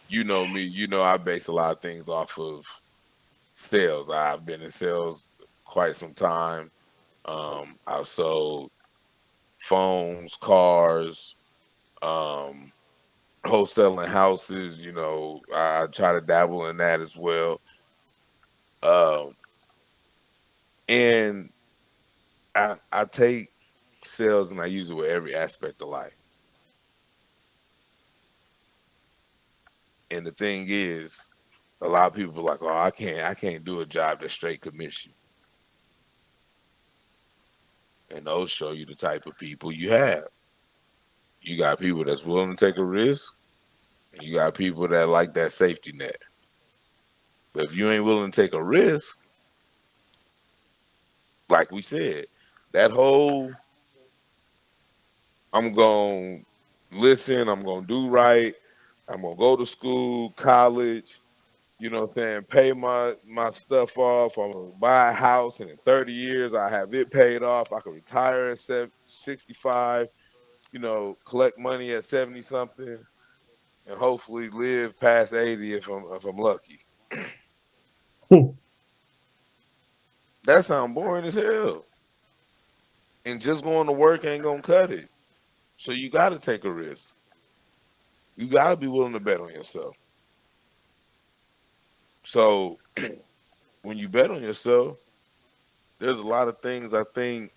You know me. You know I base a lot of things off of sales. I've been in sales quite some time. I've sold phones, cars, um, wholesaling houses. You know, I try to dabble in that as well. Um, and I take sales and I use it with every aspect of life. And the thing is, a lot of people are like, "Oh, I can't do a job that's straight commission." And those show you the type of people you have. You got people that's willing to take a risk, and you got people that like that safety net. But if you ain't willing to take a risk, like we said, that whole I'm going to listen, I'm going to do right, I'm going to go to school, college, you know what I'm saying, pay my stuff off, I'm going to buy a house, and in 30 years, I have it paid off, I can retire at 65, you know, collect money at 70 something, and hopefully live past 80 if I'm lucky. That sounds boring as hell. And just going to work ain't gonna cut it. So you gotta take a risk. You gotta be willing to bet on yourself. So when you bet on yourself, there's a lot of things I think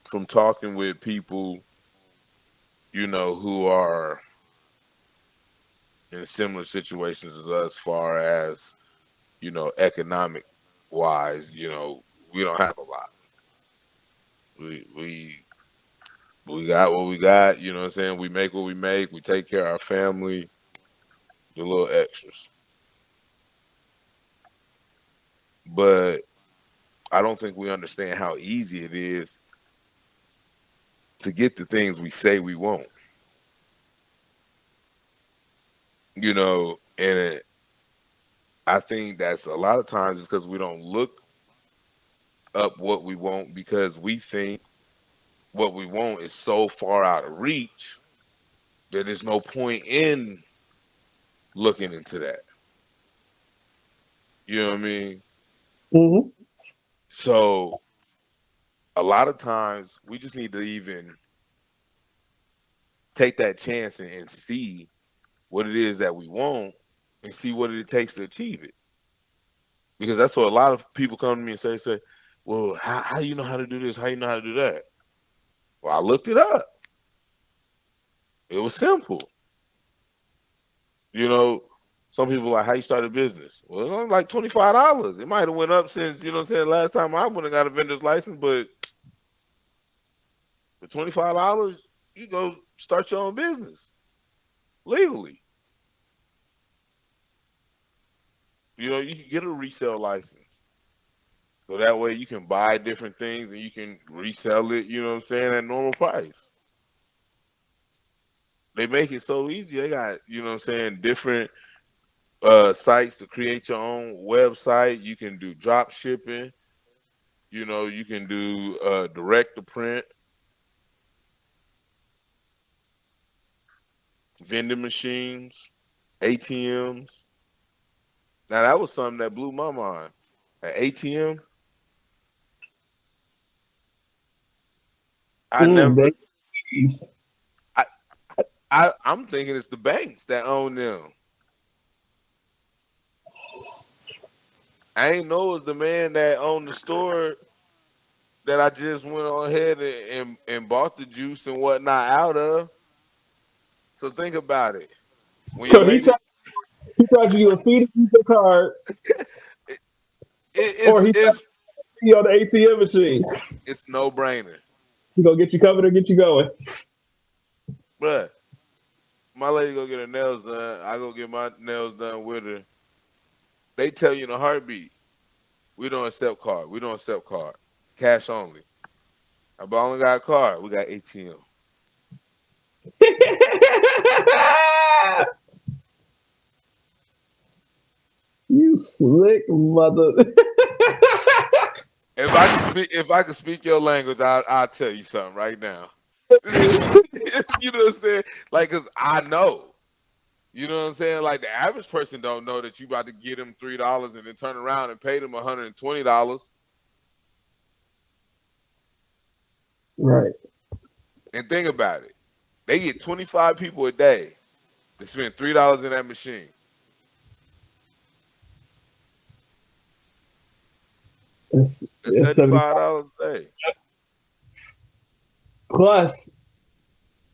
from talking with people, you know, who are in similar situations as us, far as, you know, economic wise, you know, we don't have a lot. We got what we got, you know what I'm saying? We make what we make, we take care of our family, the little extras. But I don't think we understand how easy it is to get the things we say we want. You know, I think that's a lot of times it's because we don't look up what we want because we think what we want is so far out of reach that there's no point in looking into that. You know what I mean? Mm-hmm. So a lot of times we just need to even take that chance and see what it is that we want and see what it takes to achieve it. Because that's what a lot of people come to me and say, well, how you know how to do this? How you know how to do that? Well, I looked it up. It was simple. You know, some people are like, how you start a business? Well, it's only like $25. It might have went up since, you know what I'm saying, last time I went and got a vendor's license, but for $25, you go start your own business legally. You know, you can get a resale license. So that way you can buy different things and you can resell it, you know what I'm saying, at normal price. They make it so easy. They got, you know what I'm saying, different sites to create your own website. You can do drop shipping. You know, you can do direct to print. vending machines, ATMs. Now that was something that blew my mind. An ATM. I never. Babies. I, I'm thinking it's the banks that own them. I ain't know it was the man that owned the store that I just went on ahead and bought the juice and whatnot out of. So think about it. When your So lady, he charging you a fee to use your card, it, or he it's charging you on the ATM machine. it's no brainer, He gonna get you covered or get you going. bruh. My lady go get her nails done. I go get my nails done with her. They tell you in a heartbeat, we don't accept card. We don't accept card. Cash only. But I only got a card. We got ATM. You slick mother. If I could speak your language, I'll tell you something right now. You know what I'm saying? Like, cause I know. You know what I'm saying? Like the average person don't know that you about to get them $3 and then turn around and pay them $120. Right. And think about it. They get 25 people a day to spend $3 in that machine. It's, That's it's 75. $75 a day. Plus,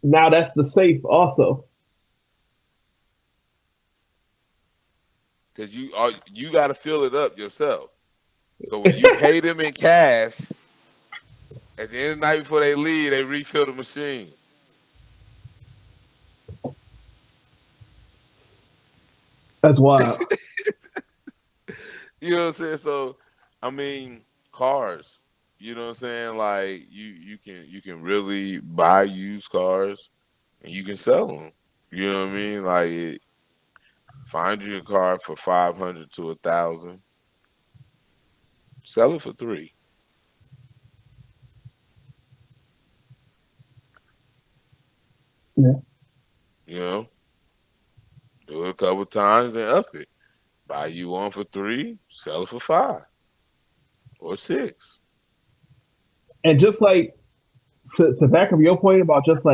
now that's the safe also. Cause you got to fill it up yourself. So when you pay them in cash, at the end of the night before they leave, they refill the machine. That's wild. You know what I'm saying? So, I mean, cars. You know what I'm saying? Like you can really buy used cars and you can sell them. You know what I mean? Like find you a car for 500 to 1,000, sell it for 3. Yeah. You know, do it a couple times and up it. Buy you one for 3, sell it for 5 or 6. And just like to back up your point about just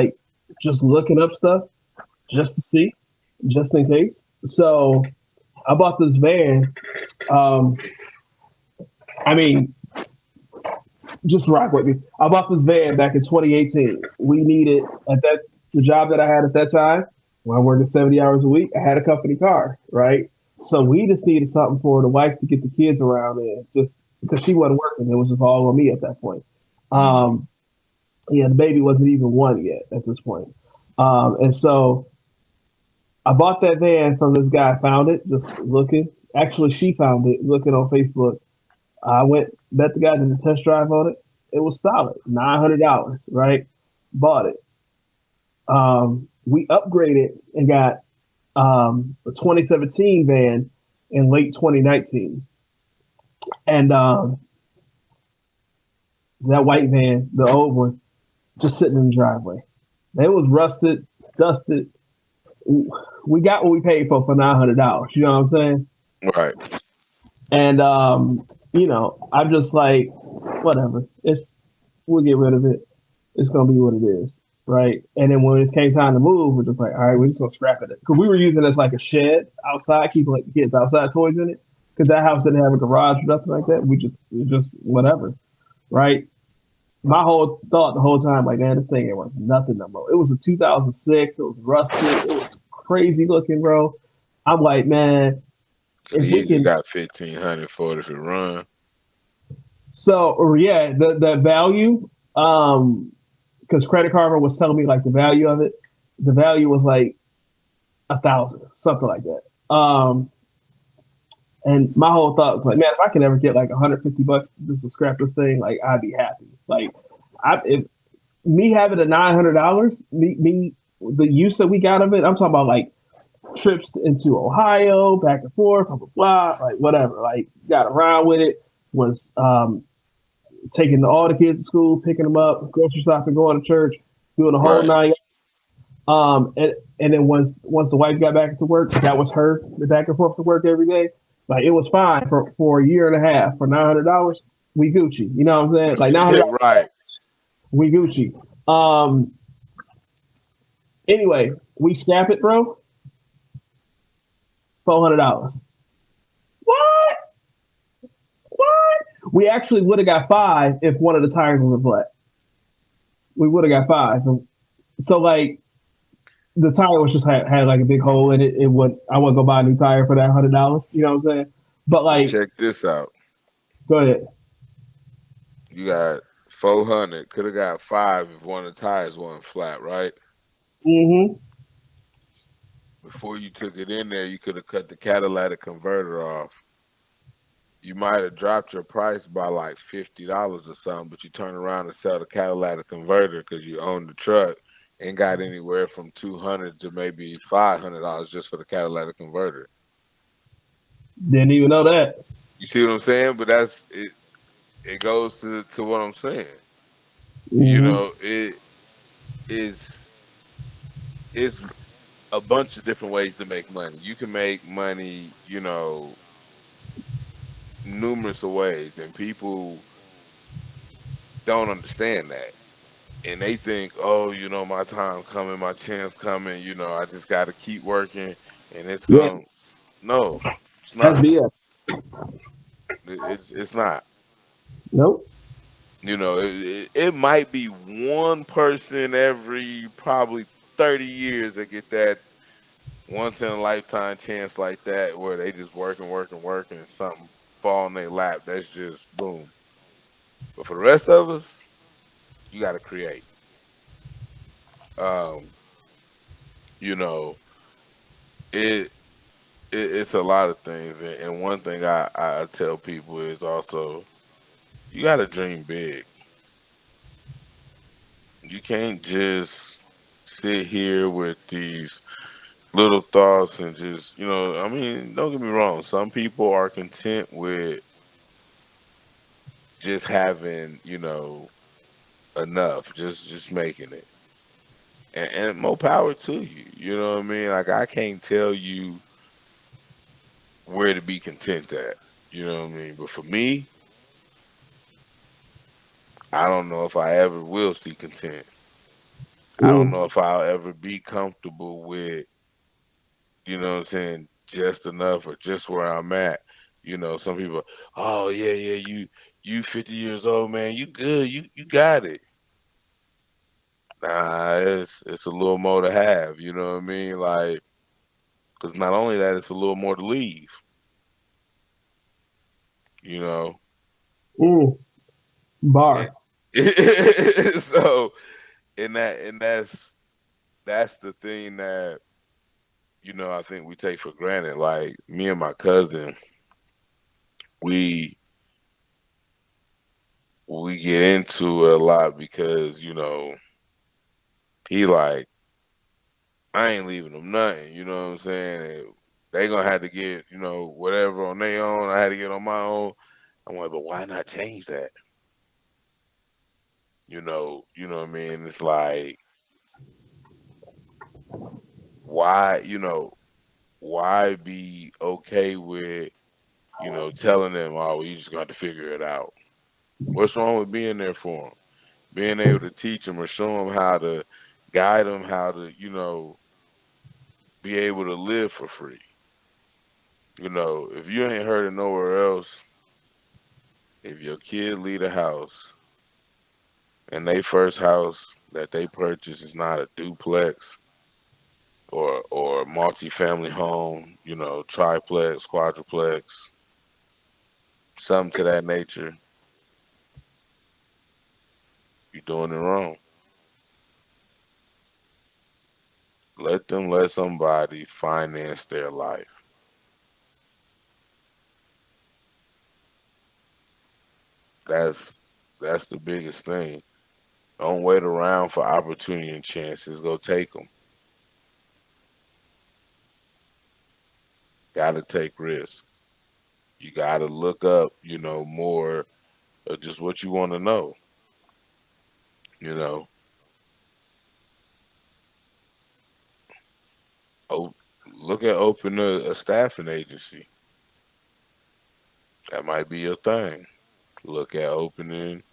looking up stuff just to see, just in case. So I bought this van. Um, I mean, just rock with me. I bought this van back in 2018. We needed at that the job that I had at that time when I worked 70 hours a week. I had a company car, right? So we just needed something for the wife to get the kids around in, just because she wasn't working. It was just all on me at that point. Um, yeah, the baby wasn't even one yet at this point. And so I bought that van from this guy. Found it just looking. Actually, she found it looking on Facebook. I went, met the guy, did a test drive on it. It was solid, $900, right? Bought it. We upgraded and got a 2017 van in late 2019. And that white van, the old one, just sitting in the driveway. It was rusted, dusted. We got what we paid for $900. You know what I'm saying? Right. And I'm just like, whatever. We'll get rid of it. It's gonna be what it is, right? And then when it came time to move, we're just like, all right, we're just gonna scrap it because we were using it as like a shed outside, keeping like the kids outside toys in it. Because that house didn't have a garage or nothing like that. It just whatever, right? My whole thought the whole time, like, man, this thing ain't worth nothing no more. It was a 2006. It was rusted. It was crazy looking, bro. I'm like, man, And if he we easily can. got 1,500 for it if it run. So, or yeah, the value, because Credit Karma was telling me like the value of it, the value was like 1,000, something like that. And my whole thought was like, man, if I can ever get like $150 just to scrap this thing, like I'd be happy. Like, if me having a $900, the use that we got of it, I'm talking about like trips into Ohio, back and forth, blah blah blah, like whatever. Like got around with it. Was taking all the kids to school, picking them up, grocery shopping, going to church, doing the whole Right. nine. And then once the wife got back to work, that was her back and forth to work every day. Like it was fine for a year and a half for $900. We Gucci, you know what I'm saying? Like $900, Right. we Gucci. Um, anyway, we scrap it, bro. $400. What? What? We actually would have got five if one of the tires was flat. We would have got five. So like the tire was just had like a big hole in it. It would I wouldn't go buy a new tire for that $100. You know what I'm saying? But So like, check this out. go ahead. You got 400. Could have got five if one of the tires wasn't flat, right? Mm-hmm. Before you took it in there, you could have cut the catalytic converter off. You might have dropped your price by like $50 or something, but you turn around and sell the catalytic converter because you own the truck and got anywhere from $200 to maybe $500 just for the catalytic converter. Didn't even know that. You see what I'm saying? But that's it. It goes to what I'm saying. You Mm-hmm. know, is it's a bunch of different ways to make money. You can make money, numerous of ways, and people don't understand that. And they think, oh, my time coming, my chance coming, I just got to keep working and it's Yeah, going to, no, it's that's not. BS. It's not. Nope. It might be one person every probably 30 years that get that once in a lifetime chance like that where they just working, and something fall in their lap. That's just boom. But for the rest of us, you got to create. Um, you know, it, it's a lot of things, and one thing I tell people is also you got to dream big. You can't just sit here with these little thoughts and just I mean, don't get me wrong. Some people are content with just having enough, just making it, and more power to you. You know what I mean? Like I can't tell you where to be content at. You know what I mean? But for me, I don't know if I ever will see content. I don't Mm. know if I'll ever be comfortable with, what I'm saying, just enough or just where I'm at. Some people, oh yeah, you 50 years old, man, you good, you got it. Nah, it's a little more to have, you know what I mean? Like, because not only that, it's a little more to leave, you know. Mm. Bar. So, and that's the thing that I think we take for granted. Like me and my cousin, we we get into it a lot because he like I ain't leaving them nothing. You know what I'm saying? And they gonna have to get whatever on their own. I had to get on my own. I'm like, but why not change that? You know what I mean? It's like why why be okay with telling them, oh, well, you just got to figure it out. What's wrong with being there for them? Being able to teach them or show them how to guide them, how to be able to live for free. If you ain't heard it nowhere else, if your kid leave the house and they first house that they purchase is not a duplex or multi-family home, triplex, quadruplex, something to that nature, you're doing it wrong. Let somebody finance their life. That's that's the biggest thing. Don't wait around for opportunity and chances. Go take them. Got to take risks. You got to look up, more of just what you want to know. You know, look at opening a staffing agency. That might be your thing. Look at opening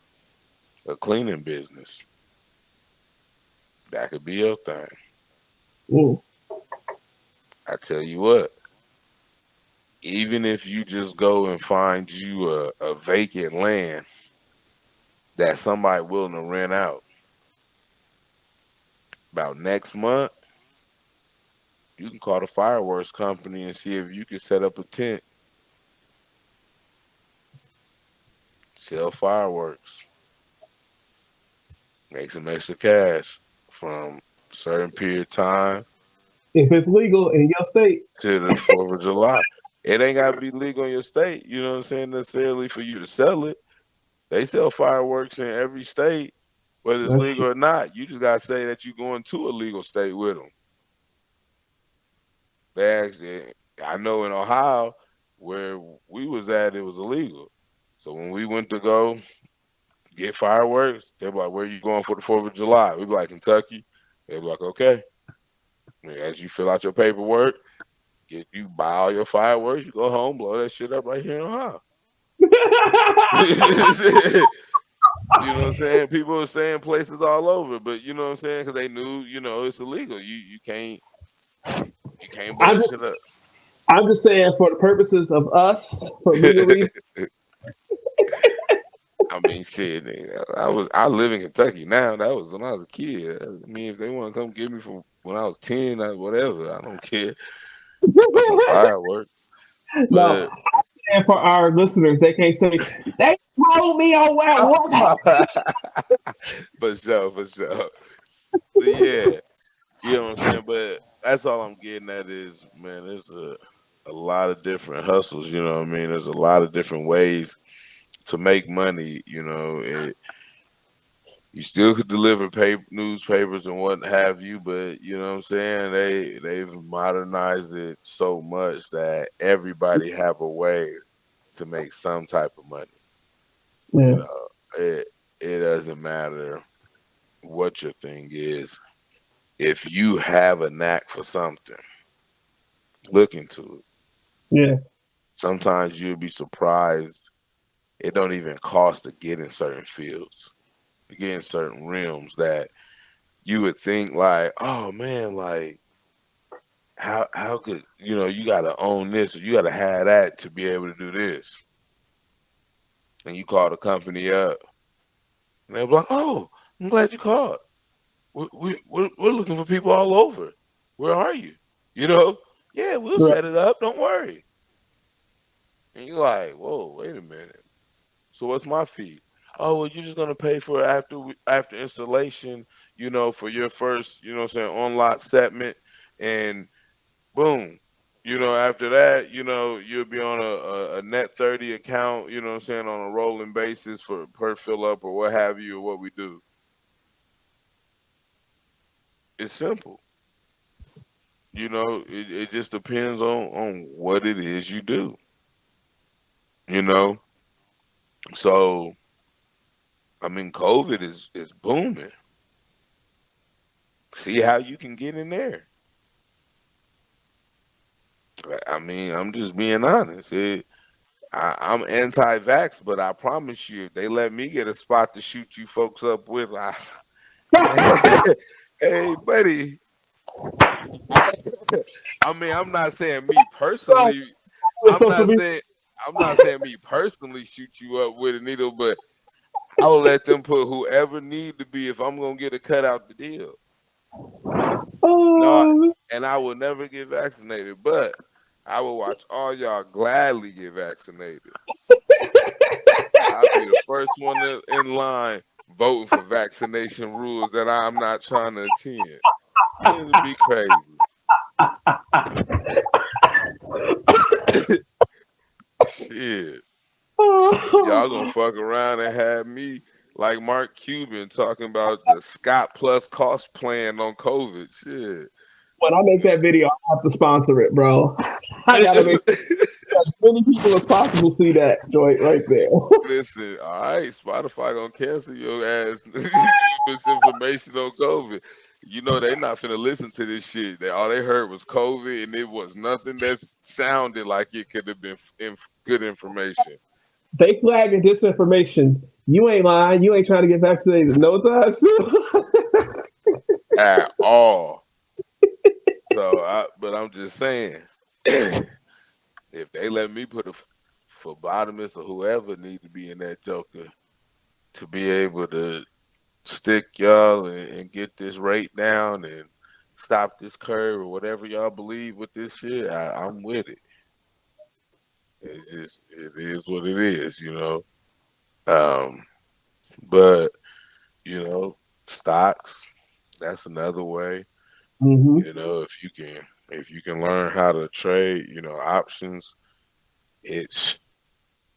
a cleaning business. That could be your thing. Mm. I tell you what, even if you just go and find you a vacant land that somebody willing to rent out, about next month, you can call the fireworks company and see if you can set up a tent, sell fireworks, make some extra cash from a certain period of time If it's legal in your state, to the 4th of July. It ain't got to be legal in your state, you know what I'm saying, necessarily for you to sell it. They sell fireworks in every state, whether it's that's legal or not. You just got to say that you're going to a legal state with them. They actually, I know in Ohio, where we was at, it was illegal. So when we went to go get fireworks, they were like, where you going for the 4th of July? We be like, Kentucky. They be like, okay. And as you fill out your paperwork, you buy all your fireworks, you go home, blow that shit up right here in Ohio. You know what I'm saying? People are saying places all over, but you know what I'm saying? Because they knew, it's illegal. You can't blow I'm that shit just, up. I'm just saying, for the purposes of us, for legal reasons. I mean, shit. I live in Kentucky now. That was when I was a kid. I mean, if they want to come get me from when I was 10, whatever, I don't care. For some fireworks, No, but I'm saying for our listeners, they can't say they told me on where I was. for sure. But yeah, you know what I'm saying. But that's all I'm getting at is, man, there's a lot of different hustles. You know what I mean? There's a lot of different ways to make money. You still could deliver newspapers and what have you, but you know what I'm saying? They've modernized it so much that everybody have a way to make some type of money. You Yeah, know, it doesn't matter what your thing is. If you have a knack for something, look into it. yeah, Sometimes you'll be surprised. It don't even cost to get in certain fields, to get in certain realms that you would think like, oh man, like how could you gotta own this or you gotta have that to be able to do this. And you call the company up and they're like, oh, I'm glad you called. We're looking for people all over. Where are you? You know? Yeah, we'll right. set it up. Don't worry. And you're like, whoa, wait a minute. So what's my fee? Oh, well, you're just gonna pay for after installation, for your first, what I'm saying, on lot segment, and boom. After that, you'll be on a net 30 account, what I'm saying, on a rolling basis for per fill up or what have you, or what we do. It's simple. It just depends on what it is you do, you know? So, I mean, COVID is booming. See how you can get in there. I mean, I'm just being honest. I'm anti-vax, but I promise you, if they let me get a spot to shoot you folks up with, hey, buddy. I mean, I'm not saying me So, personally. so for me, I'm not saying me personally shoot you up with a needle, but I will let them put whoever need to be if I'm gonna get a cut out the deal. No, um, and I will never get vaccinated, but I will watch all y'all gladly get vaccinated. I'll be the first one in line voting for vaccination rules that I'm not trying to attend. It'll be crazy. Shit. Y'all gonna fuck around and have me like Mark Cuban talking about the Scott Plus cost plan on COVID. Shit. when I make that video, I have to sponsor it, bro. I gotta make sure as many people as possible see that joint right there. Listen, all right, Spotify gonna cancel your ass misinformation on COVID. You know they not finna listen to this shit. All they heard was COVID, and it was nothing that sounded like it could have been good information They flagging disinformation. You ain't lying. You ain't trying to get vaccinated no time soon. at all. But I'm just saying, if they let me put a phlebotomist or whoever need to be in that joker to be able to stick y'all and get this rate down and stop this curve or whatever y'all believe with this shit, I'm with it. It is what it is, you know. But stocks, that's another way. Mm-hmm. You know, if you can learn how to trade, options, it's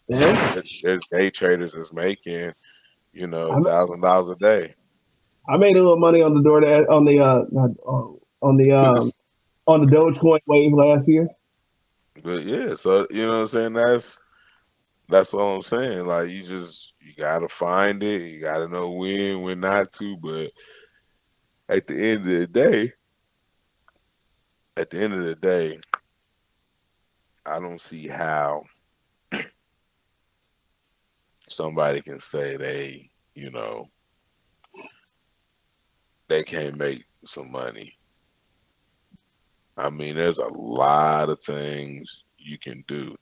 Yeah. there's day traders that's making, I, $1,000 a day. I made a little money on the door on the on the on the Dogecoin wave last year. But yeah, so you know what I'm saying? That's all I'm saying. Like you gotta find it, you gotta know when not to, but at the end of the day, at the end of the day, I don't see how somebody can say they can't make some money. I mean, there's a lot of things you can do.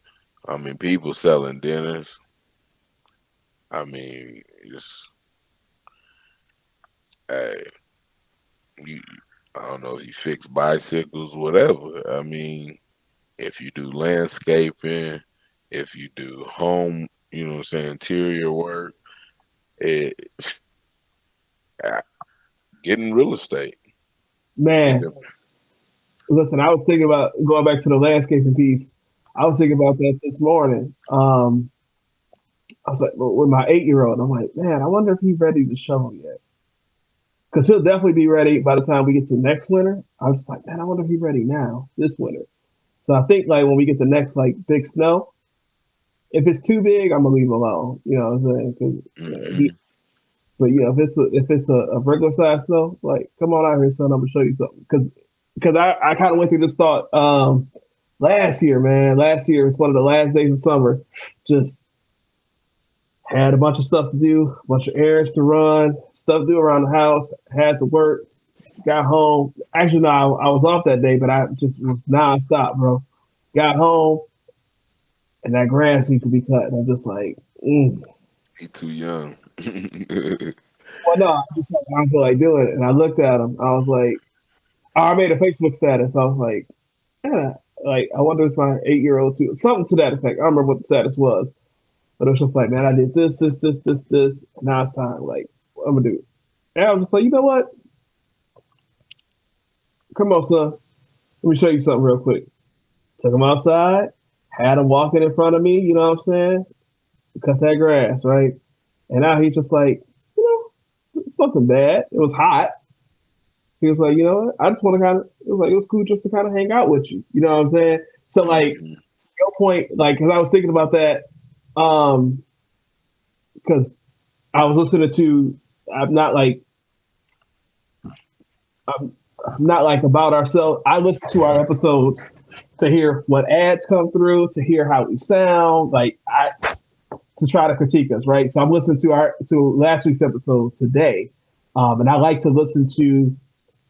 I mean, people selling dinners. I mean, it's hey, you. I don't know if you fix bicycles, whatever. I mean, if you do landscaping, if you do home, interior work, it, getting real estate. Man, Even, listen, I was thinking about going back to the landscaping piece. I was thinking about that this morning. I was like, well, with my 8-year-old, I'm like, man, I wonder if he's ready to shovel yet. Because he'll definitely be ready by the time we get to next winter. I was just like, man, I wonder if he's ready now, this winter. So I think like when we get the next like big snow, if it's too big, I'm gonna leave him alone. You know what I'm saying? mm-hmm. But if it's a regular size snow, like come on out here, son, I'm gonna show you something. Because I kind of went through this thought last year, man. Last year was one of the last days of summer. Just had a bunch of stuff to do, a bunch of errands to run, stuff to do around the house. Had to work. Got home. Actually, no, I was off that day, but I just was nonstop, bro. Got home, and that grass needs to be cut. And I'm just like, He too young. well, no, I just I don't feel like doing it. And I looked at him. I was like, I made a Facebook status. I was like, yeah, like I wonder if my 8-year-old too, something to that effect. I don't remember what the status was, but it was just like, man, I did this. Now it's time. Like, what I'm gonna do. And I was just like, you know what? Come on, son. Let me show you something real quick. Took him outside, had him walking in front of me. You know what I'm saying? Cut that grass, right? And now he's just like, it wasn't bad. It was hot. He was like, you know what? I just want to kind of. It was like it was cool just to kind of hang out with you. You know what I'm saying? So like, Mm-hmm. to your point, like, because I was thinking about that, because I was listening to. I'm not like I'm, I'm not like about ourselves. I listen to our episodes to hear what ads come through, to hear how we sound, like I to try to critique us, right? So I'm listening to last week's episode today, and I like to listen to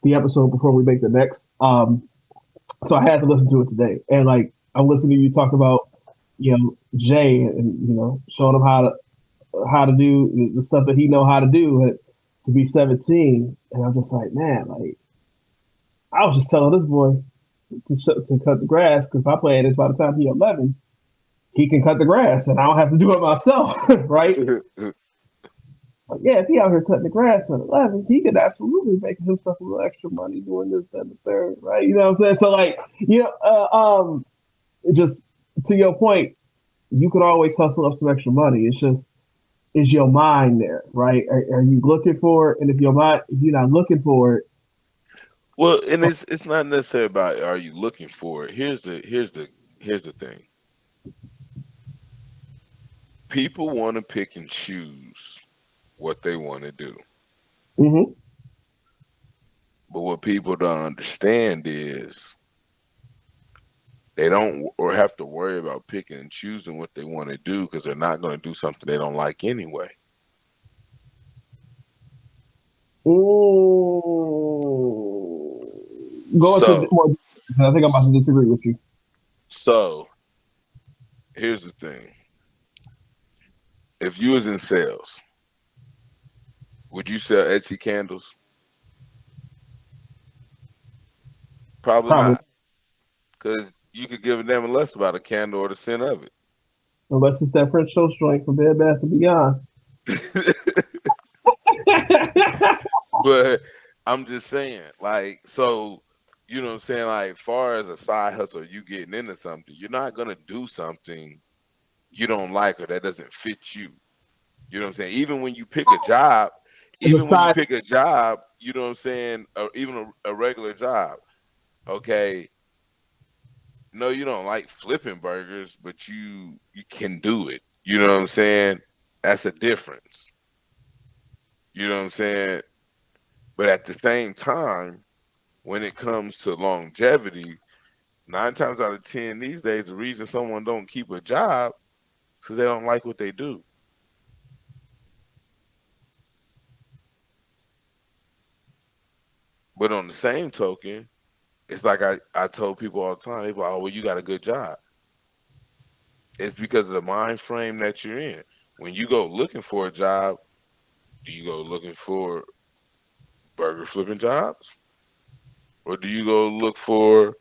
the episode before we make the next. So I had to listen to it today, and like I'm listening to you talk about, Jay, and showing him how to do the stuff that he know how to do to be 17, and I'm just like, man, like I was just telling this boy to cut the grass because my plan is by the time he's 11, he can cut the grass, and I don't have to do it myself, right? Like, yeah, if he out here cutting the grass at 11, he could absolutely make himself a little extra money doing this, that, and the third, right? You know what I'm saying? So, like, just to your point, you could always hustle up some extra money. It's just, is your mind there, right? Are you looking for it? And if if you're not looking for it, Well, and it's not necessarily about are you looking for it. Here's the thing. People want to pick and choose what they want to do. mm-hmm. But what people don't understand is they don't or have to worry about picking and choosing what they want to do because they're not going to do something they don't like anyway. Ooh. Go into So, more. I think I'm about to disagree with you. so here's the thing: if you was in sales, would you sell Etsy candles? Probably Probably, not, because you could give a damn less about a candle or the scent of unless it's that French toast joint from Bed Bath and Beyond. it. But I'm just saying, like, so you know what I'm saying? Like, far as a side hustle, you getting into something, you're not gonna do something you don't like or that doesn't fit you. You know what I'm saying? Even when you pick a job, As a even when you side, pick a job, you know what I'm saying, or even a regular job. Okay, no, you don't like flipping burgers, but you can do it. You know what I'm saying? That's a difference. You know what I'm saying? But at the same time, when it comes to longevity, 9 times out of 10 these days, the reason someone don't keep a job is because they don't like what they do. But on the same token, it's like I told people all the time, they go, oh, well, you got a good job. It's because of the mind frame that you're in. When you go looking for a job, do you go looking for burger flipping jobs? Or do you go look for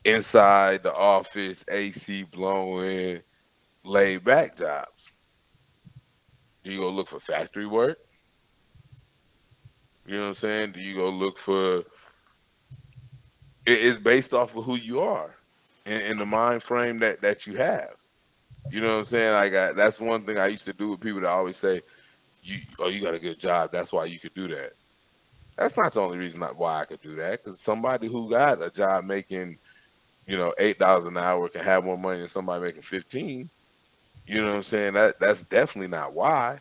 inside the office, AC blowing, laid back jobs? Do you go look for factory work? You know what I'm saying? Do you go look for it's based off of who you are and the mind frame that you have. You know what I'm saying? Like that's one thing I used to do with people that always say, you got a good job, that's why you could do that. That's not the only reason why I could do that. Because somebody who got a job making, $8 an hour can have more money than somebody making 15. You know what I'm saying? That's definitely not why,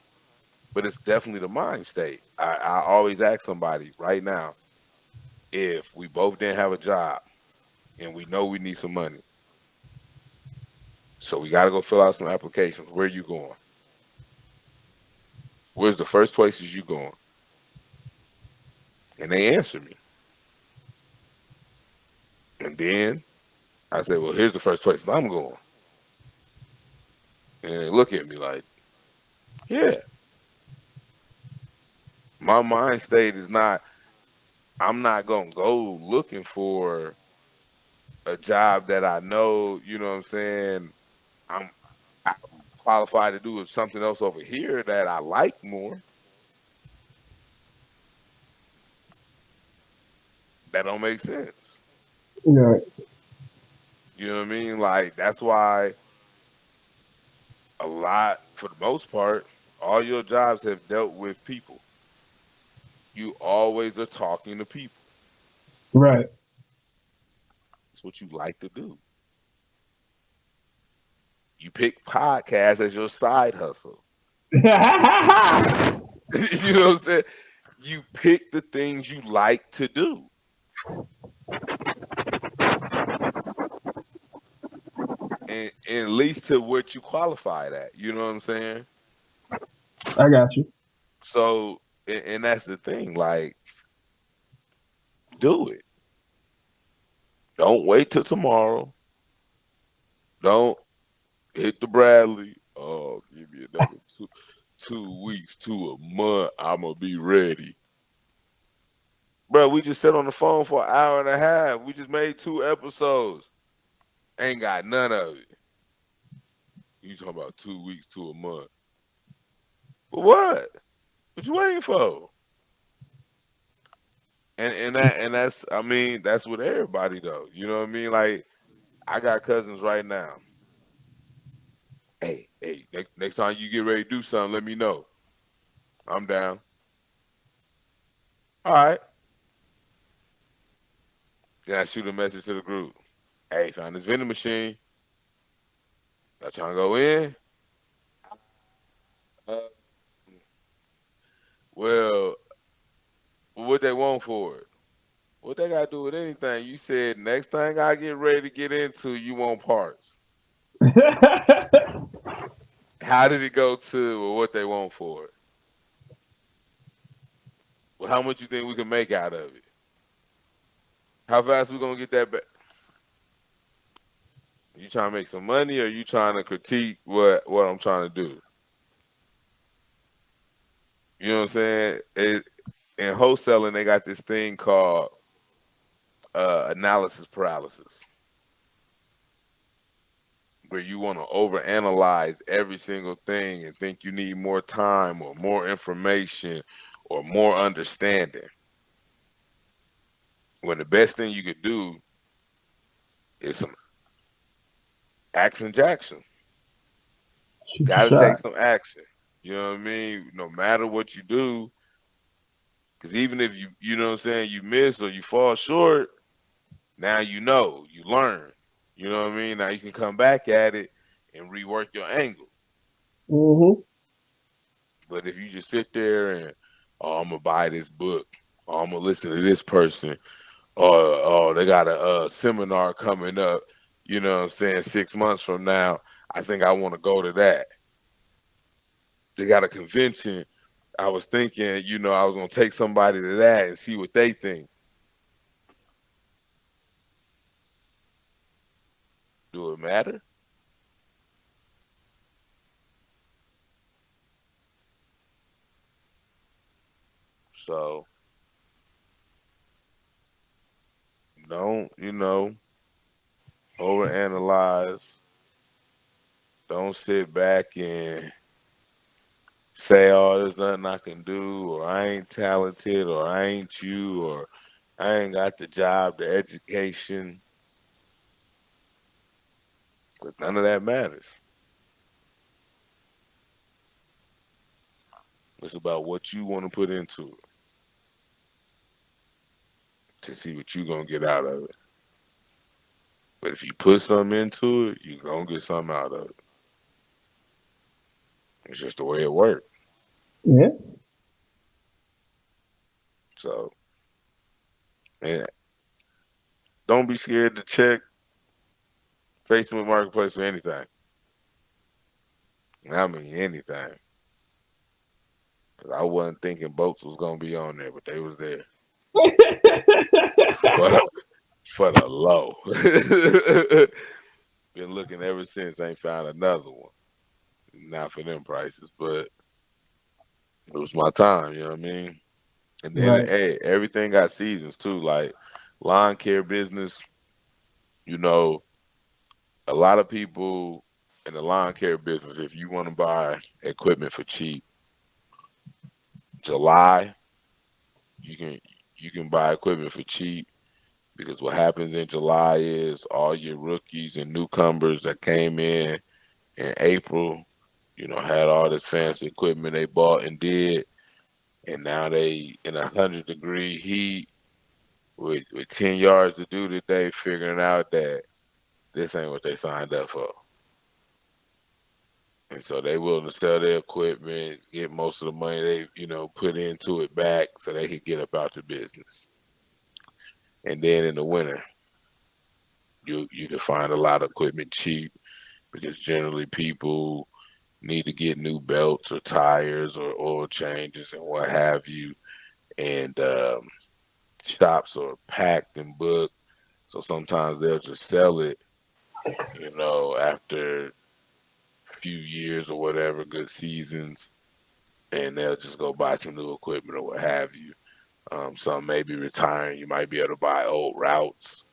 but it's definitely the mind state. I always ask somebody right now, if we both didn't have a job and we know we need some money, so we got to go fill out some applications. Where you going? Where's the first places you going? And they answer me. And then I say, well, here's the first places I'm going. And they look at me like, yeah. My mind state is not, I'm not going to go looking for a job that I know, you know what I'm saying, I'm qualified to do something else over here that I like more. That don't make sense. you know, You know what I mean? Like, that's why for the most part, all your jobs have dealt with people. You always are talking to people. right. It's what you like to do. You pick podcasts as your side hustle. You know what I'm saying? You pick the things you like to do. And at least to what you qualified at. You know what I'm saying? I got you. So, and that's the thing. Like, do it. Don't wait till tomorrow. Don't hit the Bradley. Oh, give me another 2 weeks to a month. I'ma be ready. Bro, we just sat on the phone for an hour and a half. We just made 2 episodes. Ain't got none of it. You talking about 2 weeks to a month. But what? What you waiting for? And that's I mean, that's with everybody though. You know what I mean? Like I got cousins right now. Hey, next time you get ready to do something, let me know. I'm down. All right. Then I shoot a message to the group. Hey, found this vending machine. Y'all trying to go in? Uh, well, what they want for it? What they got to do with anything? You said next thing I get ready to get into, you want parts. How did it go to or what they want for it? Well, how much you think we can make out of it? How fast we gonna get that back? You trying to make some money, or you trying to critique what I'm trying to do? You know what I'm saying? In wholesaling, they got this thing called analysis paralysis, where you want to overanalyze every single thing and think you need more time or more information or more understanding. When the best thing you could do is some action jackson. Shoot Got your to take shot. some action. You know what I mean? No matter what you do, because even if you know what I'm saying, you miss or you fall short, now you learn. You know what I mean? Now you can come back at it and rework your angle. Mm-hmm. But if you just sit there and, oh, I'm gonna buy this book, or I'm gonna listen to this person, or oh, they got a seminar coming up, you know what I'm saying, 6 months from now, I think I want to go to that. They got a convention. I was thinking, I was gonna take somebody to that and see what they think. Do it matter? So don't, overanalyze. Don't sit back and say, oh, there's nothing I can do, or I ain't talented, or I ain't you, or I ain't got the job, the education. But none of that matters. It's about what you want to put into it to see what you're going to get out of it. But if you put something into it, you're going to get something out of it. It's just the way it works. Yeah. So, and don't be scared to check Facebook Marketplace for anything. I mean anything. Because I wasn't thinking boats was going to be on there, but they was there. For the low. Been looking ever since, ain't found another one. Not for them prices, but it was my time, you know what I mean? And then, Right. hey, everything got seasons too. Like lawn care business, you know, a lot of people in the lawn care business, if you want to buy equipment for cheap, July, you can you can buy equipment for cheap because what happens in July is all your rookies and newcomers that came in April, had all this fancy equipment they bought and did, and now they in 100-degree heat with 10 yards to do today, figuring out that this ain't what they signed up for. And so they willing to sell their equipment, get most of the money they, put into it back so they could get up out the business. And then in the winter, you can find a lot of equipment cheap because generally people need to get new belts or tires or oil changes and what have you. And shops are packed and booked. So sometimes they'll just sell it, after a few years or whatever, good seasons, and they'll just go buy some new equipment or what have you. Some may be retiring. You might be able to buy old routes.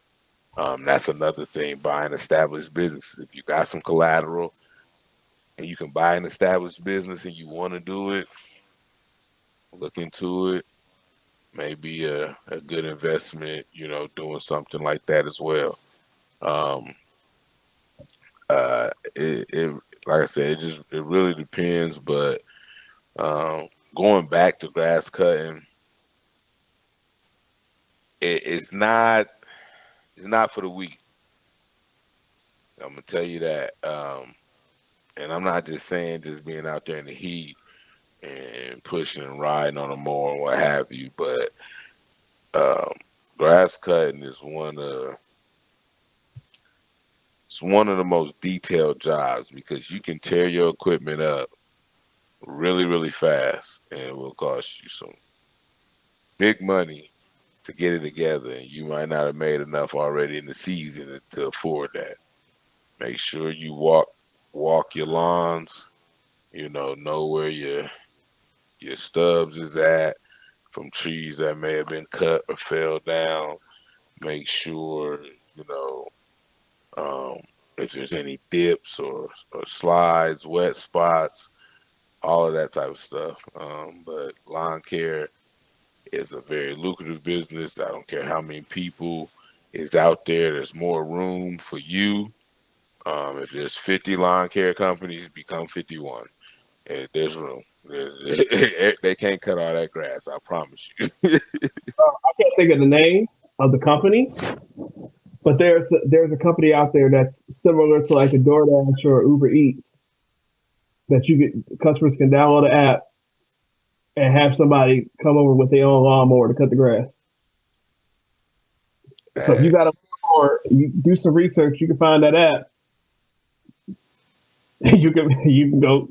That's another thing, buying established businesses. If you got some collateral and you can buy an established business and you want to do it, look into it. Maybe a good investment, doing something like that as well. Um, it like I said, it really depends. But going back to grass cutting, it's not for the weak. I'm gonna tell you that. And I'm not just saying just being out there in the heat and pushing and riding on a mower and what have you, but grass cutting is one of the most detailed jobs because you can tear your equipment up really, really fast, and it will cost you some big money to get it together, and you might not have made enough already in the season to afford that. Make sure you walk your lawns, know where your stubs is at from trees that may have been cut or fell down. Make sure, you know, um, if there's any dips or slides, wet spots, all of that type of stuff. But lawn care is a very lucrative business. I don't care how many people is out there. There's more room for you. If there's 50 lawn care companies, become 51. There's room. They can't cut all that grass. I promise you. I can't think of the name of the company, but there's a company out there that's similar to like a DoorDash or Uber Eats that customers can download the app and have somebody come over with their own lawnmower to cut the grass. So if you Hey, got a lawnmower, you do some research, you can find that app. You can go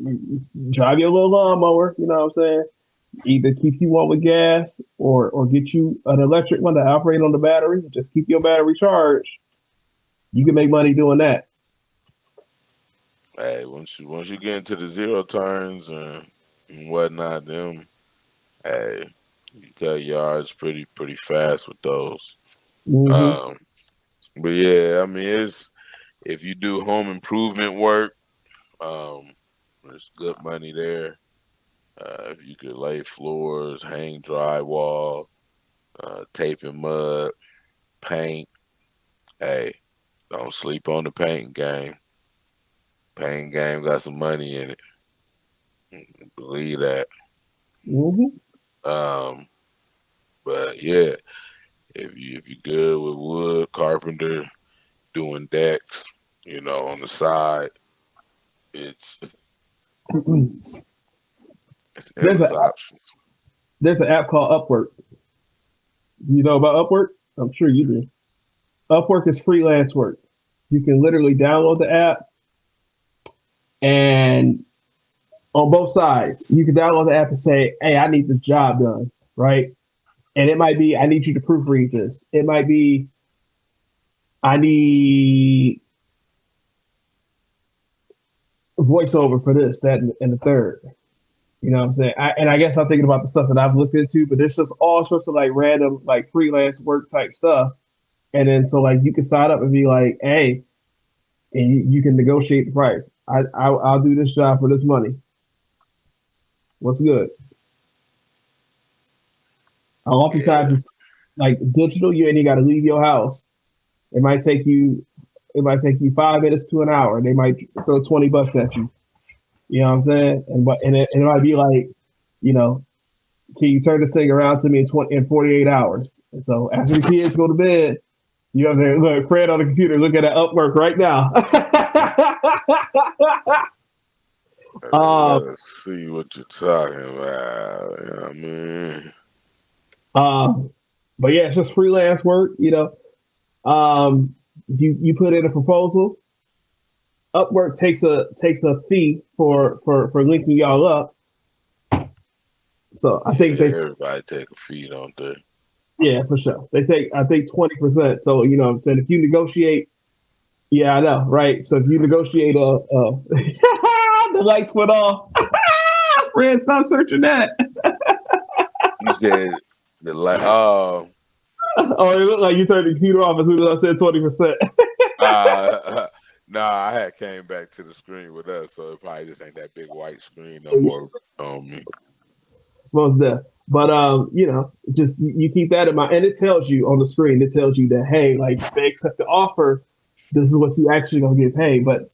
drive your little lawnmower. You know what I'm saying? Either keep you one with gas or get you an electric one to operate on the battery. Just keep your battery charged. You can make money doing that. hey, once you get into the zero turns and whatnot, them, hey, you cut yards pretty fast with those. Hmm. Um, but yeah, I mean, it's if you do home improvement work, um, there's good money there. If you could lay floors, hang drywall, tape and mud, paint, hey, don't sleep on the paint game. Paint game got some money in it. Believe that. Hmm. Um, but yeah, if you're good with wood, carpenter, doing decks, on the side, it's it's There's a endless options. there's an app called Upwork. You know about Upwork? I'm sure you do. Upwork is freelance work. You can literally download the app and on both sides, you can download the app and say, "Hey, I need this job done," right? And it might be, "I need you to proofread this." It might be, "I need a voiceover for this, that, and the third." You know what I'm saying? And I guess I'm thinking about the stuff that I've looked into, but there's just all sorts of like random like freelance work type stuff. And then so like you can sign up and be like, "Hey," and you can negotiate the price. I'll do this job for this money. What's good? Oftentimes Yeah, it's like digital. You ain't got to leave your house. It might take you. It might take you 5 minutes to an hour. They might throw $20 at you. You know what I'm saying? And it might be like, you know, can you turn this thing around to me in 48 hours? And so after the kids go to bed, you have to look Fred on the computer, look at that Upwork right now. uh, let's see what you're talking about. You know what I mean? uh, but yeah, it's just freelance work. You put in a proposal. Upwork takes a fee for linking y'all up. So I think Yeah, they everybody take a fee, don't they? yeah, for sure. They take I think 20%. So you know what I'm saying, if you negotiate, yeah, I know, right? So if you negotiate the lights went off. Fred, stop searching that. You said the like, oh, Oh, it looked like you turned the computer off as soon as I said 20%. nah, I had came back to the screen with us, so it probably just ain't that big white screen no more on me. Most deaf. But just you keep that in mind, and it tells you on the screen. It tells you that hey, like they accept the offer. This is what you actually gonna get paid. But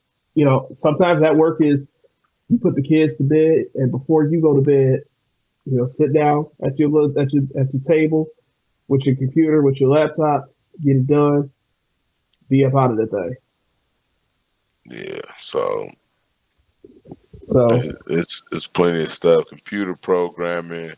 sometimes that work is you put the kids to bed, and before you go to bed, sit down at your table with your computer, with your laptop, get it done, be up out of the thing. Yeah, so So it's plenty of stuff: computer programming,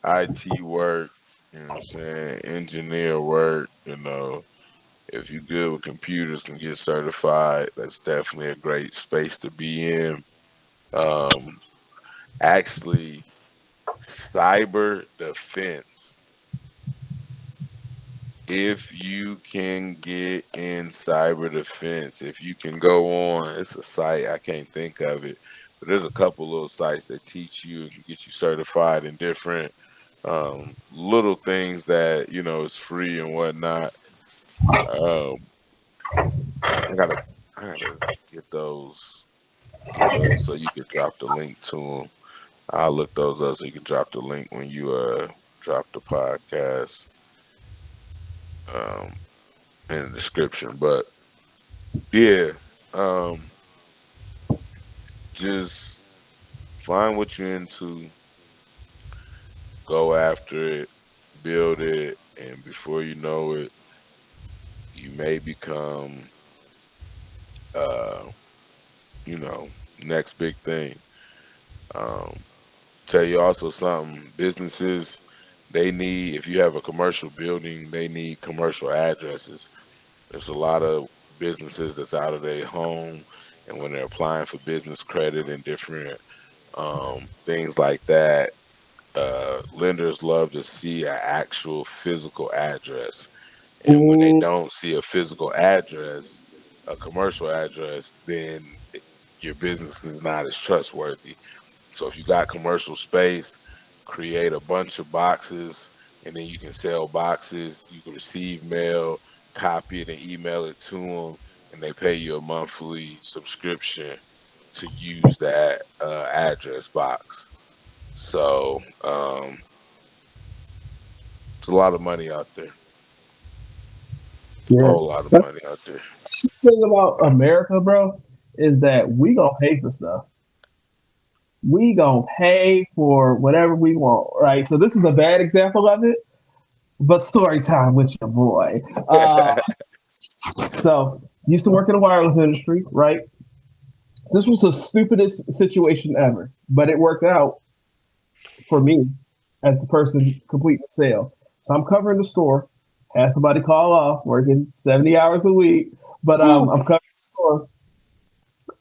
IT work. You know what I'm saying? Engineer work, if you're good with computers, can get certified. That's definitely a great space to be in. Um, Actually, cyber defense. If you can get in cyber defense, if you can go on, it's a site, I can't think of it, but there's a couple little sites that teach you and can get you certified in different little things that, is free and whatnot. Um, I gotta, I gotta get those so you could drop the link to them. I'll look those up so you can drop the link when you drop the podcast um in the description. But yeah, um, just find what you're into, go after it, build it, and before you know it, you may become, uh, you know, next big thing. Um, Tell you also something. Businesses, they need, if you have a commercial building, they need commercial addresses. There's a lot of businesses that's out of their home, and when they're applying for business credit and different things like that, lenders love to see an actual physical address. And when they Mm, don't see a physical address, a commercial address, then your business is not as trustworthy. So if you got commercial space, create a bunch of boxes, and then you can sell boxes. You can receive mail, copy it, and email it to them, and they pay you a monthly subscription to use that address box. So it's a lot of money out there. A yeah. whole lot of That's money out there. the thing about America, bro, is that we gonna pay for stuff. We gonna pay for whatever we want, right? So this is a bad example of it, but story time with your boy. Uh, so used to work in the wireless industry, right? This was the stupidest situation ever, but it worked out for me as the person completing the sale. So I'm covering the store, had somebody call off, working 70 hours a week, but Woo. I'm covering the store.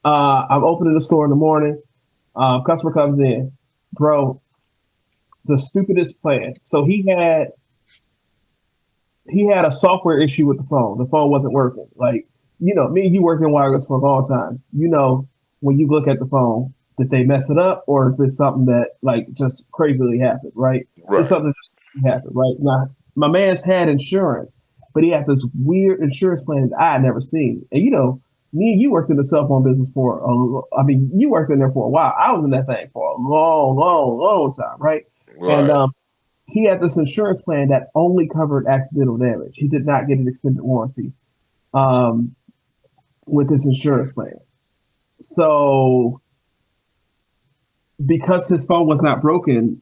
I'm opening the store in the morning. Customer comes in, bro. The stupidest plan. So he had a software issue with the phone. The phone wasn't working. Like, me and you worked in wireless for a long time. When you look at the phone, did they mess it up or if it's something that like just crazily happened, right? It's Right. something that just crazy happened, right? Now, my man's had insurance, but he had this weird insurance plan that I had never seen. And me and you worked in the cell phone business I mean, you worked in there for a while. I was in that thing for a long, long, long time, right? And Right. he had this insurance plan that only covered accidental damage. He did not get an extended warranty um, with this insurance plan. So because his phone was not broken,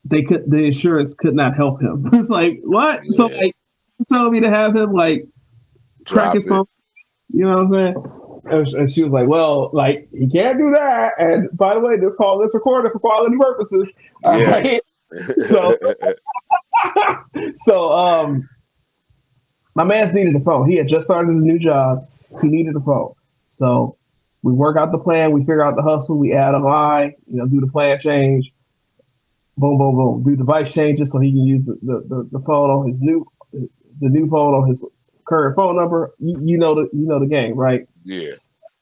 the insurance could not help him. It's like what? So Yeah. like, you telling me to have him like crack Drop his it. phone? You know what I'm saying? And she was like, "Well, like he can't do that." And by the way, this call is recorded for quality purposes. All Yes. right. So, so my man's needed a phone. He had just started a new job. He needed a phone. So we work out the plan. We figure out the hustle. We add a line. Do the plan change. Boom, boom, boom. Do device changes so he can use the phone on the new phone on his current phone number. You know the game, right? Yeah.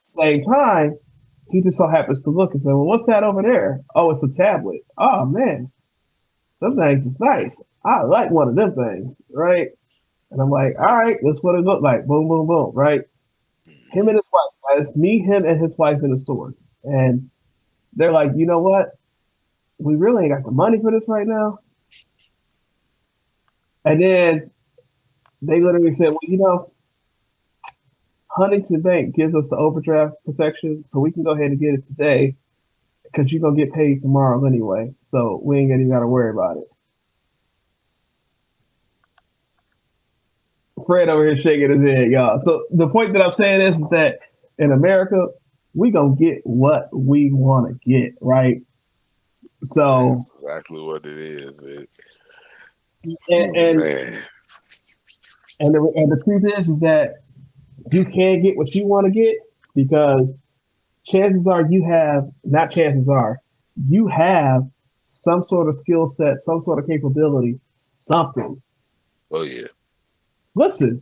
Same time, he just so happens to look and say, "Well, what's that over there? Oh, it's a tablet. Oh man, them things is nice. I like one of them things, right?" And I'm like, "All right, that's what it looked like." Boom, boom, boom, right? Him and his wife. It's me, him, and his wife in the store, and they're like, "You know what? We really ain't got the money for this right now." And then they literally said, "Well, Huntington Bank gives us the overdraft protection, so we can go ahead and get it today because you're gonna get paid tomorrow anyway. So we ain't even gotta worry about it." Fred over here shaking his head, y'all. So the point that I'm saying is that in America, we gonna get what we want to get, right? So That's exactly what it is. And Man. the truth is that you can get what you want to get because chances are you have not chances are you have some sort of skill set, some sort of capability, something. Oh yeah. Listen,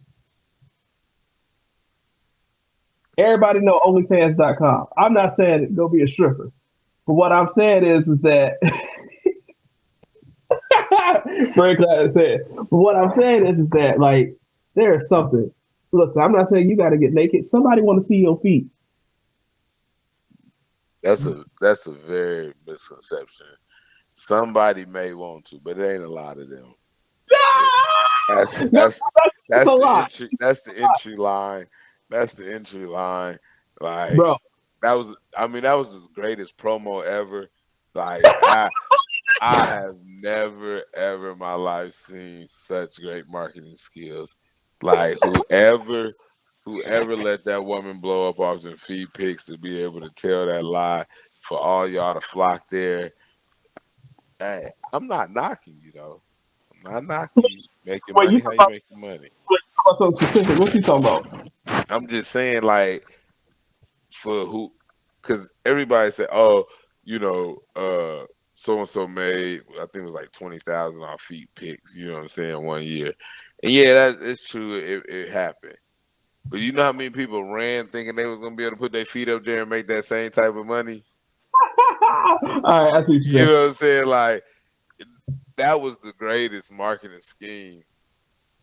everybody know OnlyFans.com. I'm not saying go be a stripper, but what I'm saying is that very glad to say it. But what I'm saying is that like there is something. Listen, I'm not saying you got to get naked. Somebody want to see your feet. That's a very misconception. Somebody may want to, but it ain't a lot of them. That's No, that's that's a that's the lot, entry. That's the entry line. That's the entry line. Like bro. that was. I mean, that was the greatest promo ever. Like I have never ever in my life seen such great marketing skills. Like whoever let that woman blow up off them feed pics to be able to tell that lie for all y'all to flock there. Hey, I'm not knocking you though. I'm not knocking you. Making Wait, you money, how talking you about, making money? something specific? What you talking about? I'm just saying, like, for who, because everybody said, oh, so and so made, I think it was like 20,000 off feet picks, you know what I'm saying, 1 year. And yeah, it's true, it happened. But you know how many people ran thinking they was gonna be able to put their feet up there and make that same type of money? All right, I see what you're You saying. know what I'm saying? Like, that was the greatest marketing scheme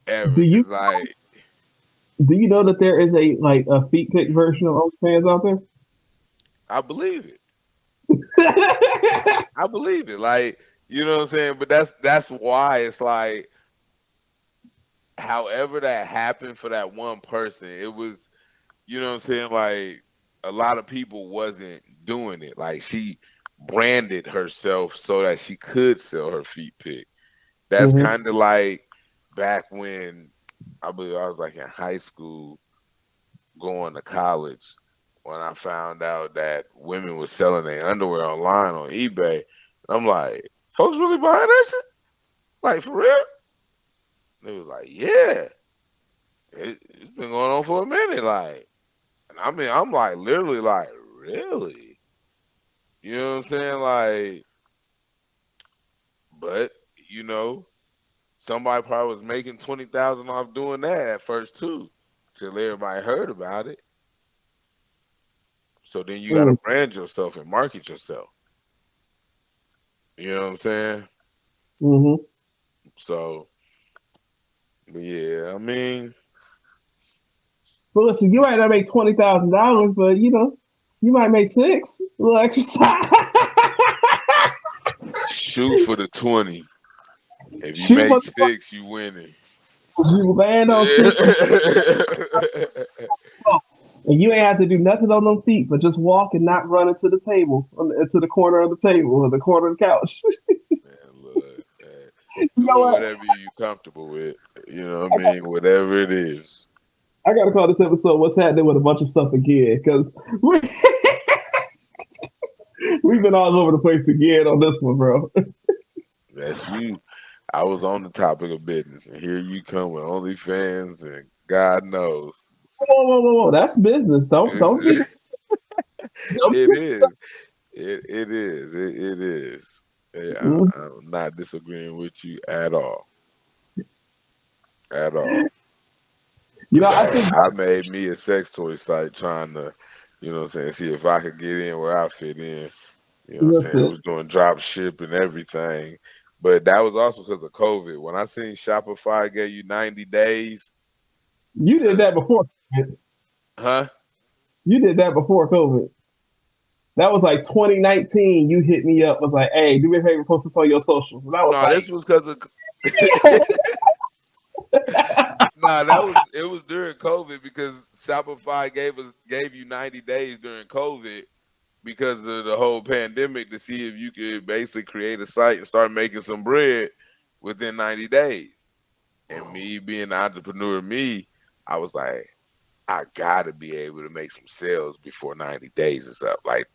ever. Do you Cause like, do you know that there is a feet pick version of OnlyFans out there? I believe it. I believe it. Like, you know what I'm saying? But that's why it's like, however that happened for that one person, it was, you know what I'm saying? Like, a lot of people wasn't doing it. Like, she branded herself so that she could sell her feet pick. That's Mm-hmm. kind of like back when I believe I was like in high school going to college when I found out that women were selling their underwear online on eBay. I'm like, folks really buying that shit? Like, for real? And it was like, yeah, it's been going on for a minute. Like, and I mean, I'm like, literally, like, really? You know what I'm saying? Like, but, you know, somebody probably was making 20,000 off doing that at first, too, till everybody heard about it. So then you got to brand yourself and market yourself. You know what I'm saying? Mm-hmm. So, but yeah, I mean, But listen, you might not make $20,000, but you might make six. A little exercise. shoot for the 20. If you Shoot for make the six, you winning. you land on Yeah. six, and you ain't have to do nothing on them feet, but just walk and not run into the table, into the corner of the table or the corner of the couch. Man, look, man, You know do it what? whatever you comfortable with. You know what I mean? Whatever it is. I gotta call this episode "What's Happening" with a bunch of stuff again because we, we've been all over the place again on this one, bro. That's you. I was on the topic of business, and here you come with OnlyFans, and God knows. Whoa, whoa, whoa, whoa! That's business. Don't get It's- it. Don't it get is. It is. It is. Yeah, it. I'm not disagreeing with you at all. At all. Cause I think I made me a sex toy site trying to, you know what I'm saying, see if I could get in where I fit in. You know what I'm saying? listen, It was doing drop ship and everything. But that was also because of COVID. When I seen Shopify gave you 90 days you did to, that before. COVID. huh? You did that before COVID. That was like 2019. You hit me up, was like, "Hey, do me a favor, post this on your socials." And I was No, like, this was because of nah, it was during COVID because Shopify gave you 90 days during COVID because of the whole pandemic to see if you could basically create a site and start making some bread within 90 days. And me being the entrepreneur, I was like, I gotta be able to make some sales before 90 days is up. Like,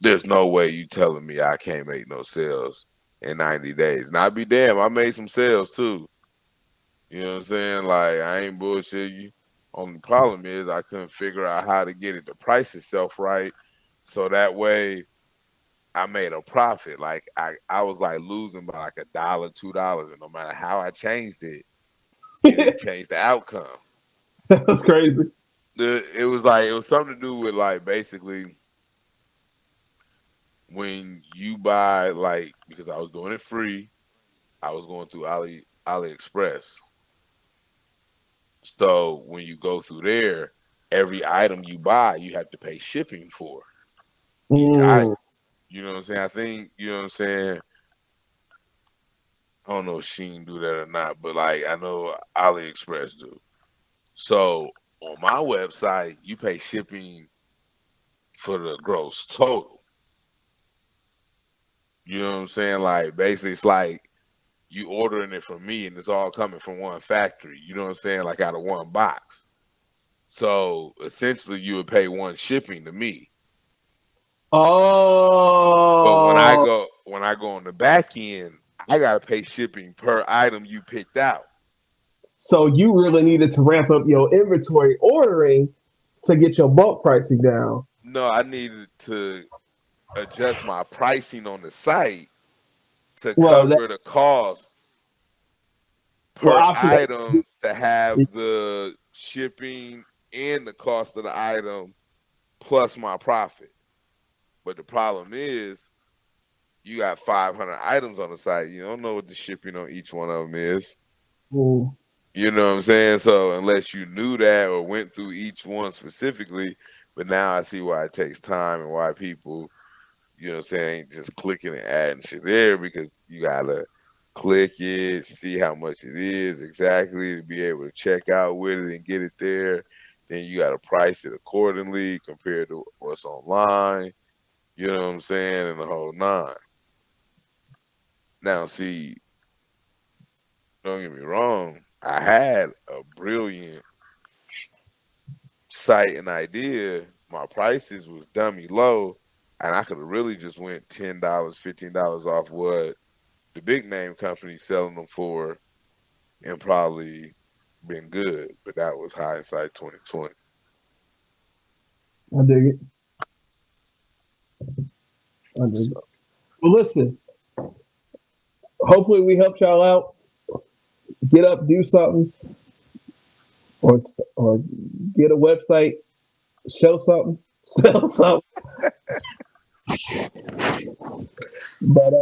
there's no way you telling me I can't make no sales in 90 days. Now, I'd be damn, I made some sales too. You know what I'm saying? Like, I ain't bullshit you. Only problem is I couldn't figure out how to get it to price itself right. So that way I made a profit. Like, I was like losing by like $1, $2. And no matter how I changed it, it didn't change the outcome. That's crazy. It was something to do with like basically when you buy, like, because I was doing it free, I was going through AliExpress. So when you go through there, every item you buy, you have to pay shipping for each item. You know what I'm saying? I think, you know what I'm saying? I don't know if Shein do that or not, but like I know AliExpress do. So on my website, you pay shipping for the gross total. You know what I'm saying? Like basically it's like you ordering it from me and it's all coming from one factory. You know what I'm saying? Like out of one box. So essentially you would pay one shipping to me. Oh. But when I go on the back end, I gotta pay shipping per item you picked out. So you really needed to ramp up your inventory ordering to get your bulk pricing down. No, I needed to adjust my pricing on the site to cover the cost per item to have the shipping and the cost of the item plus my profit. But the problem is you got 500 items on the site. You don't know what the shipping on each one of them is. Ooh. You know what I'm saying? So unless you knew that or went through each one specifically, but now I see why it takes time and why people, you know what I'm saying, just clicking and adding shit there, because you gotta click it, see how much it is exactly to be able to check out with it and get it there. Then you gotta price it accordingly compared to what's online. You know what I'm saying? And the whole nine. Now, see, don't get me wrong, I had a brilliant site and idea. My prices was dummy low, and I could have really just went $10, $15 off what the big name companies selling them for and probably been good. But that was hindsight 2020. I dig it. Well, listen. Hopefully we helped y'all out. Get up, do something, or get a website, show something, sell something. But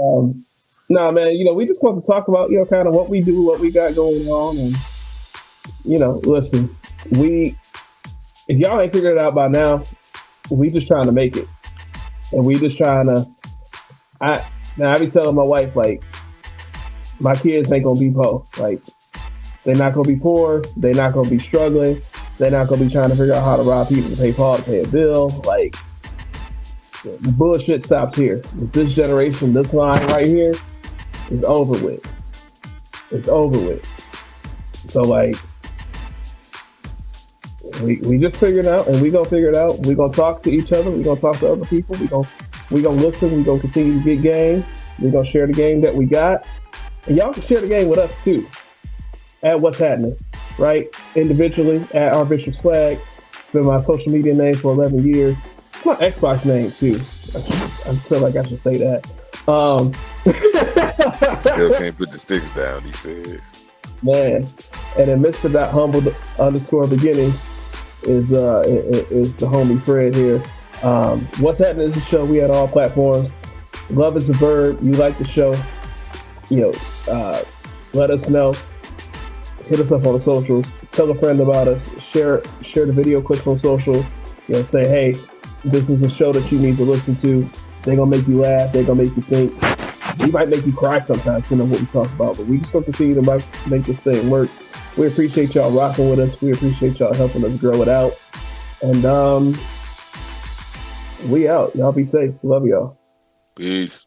nah, man. We just want to talk about kind of what we do, what we got going on, and listen, if y'all ain't figured it out by now, we just trying to make it, and we just trying to. I be telling my wife, like, my kids ain't gonna be poor. Like, they're not gonna be poor. They're not gonna be struggling. They're not gonna be trying to figure out how to rob people to pay Paul to pay a bill. Like, the bullshit stops here. With this generation, this line right here is over with. It's over with. So, like, we just figured it out, and we gonna figure it out. We gonna talk to each other. We gonna talk to other people. We gonna listen. We gonna continue to get game. We gonna share the game that we got. And y'all can share the game with us too. At What's Happening, right? Individually at our Bishop Swag. It's been my social media name for 11 years. It's my Xbox name too. I feel like I should say that. Still can't put the sticks down, he said. Man. And then Mr.Humble_beginning is the homie Fred here. What's Happening is a show. We had all platforms. Love is a verb. You like the show, let us know. Hit us up on the socials. Tell a friend about us. Share the video clips on social. Say, hey, this is a show that you need to listen to. They're gonna make you laugh. They're gonna make you think. We might make you cry sometimes, what we talk about. But we just gonna continue to make this thing work. We appreciate y'all rocking with us. We appreciate y'all helping us grow it out. And we out. Y'all be safe. Love y'all. Peace.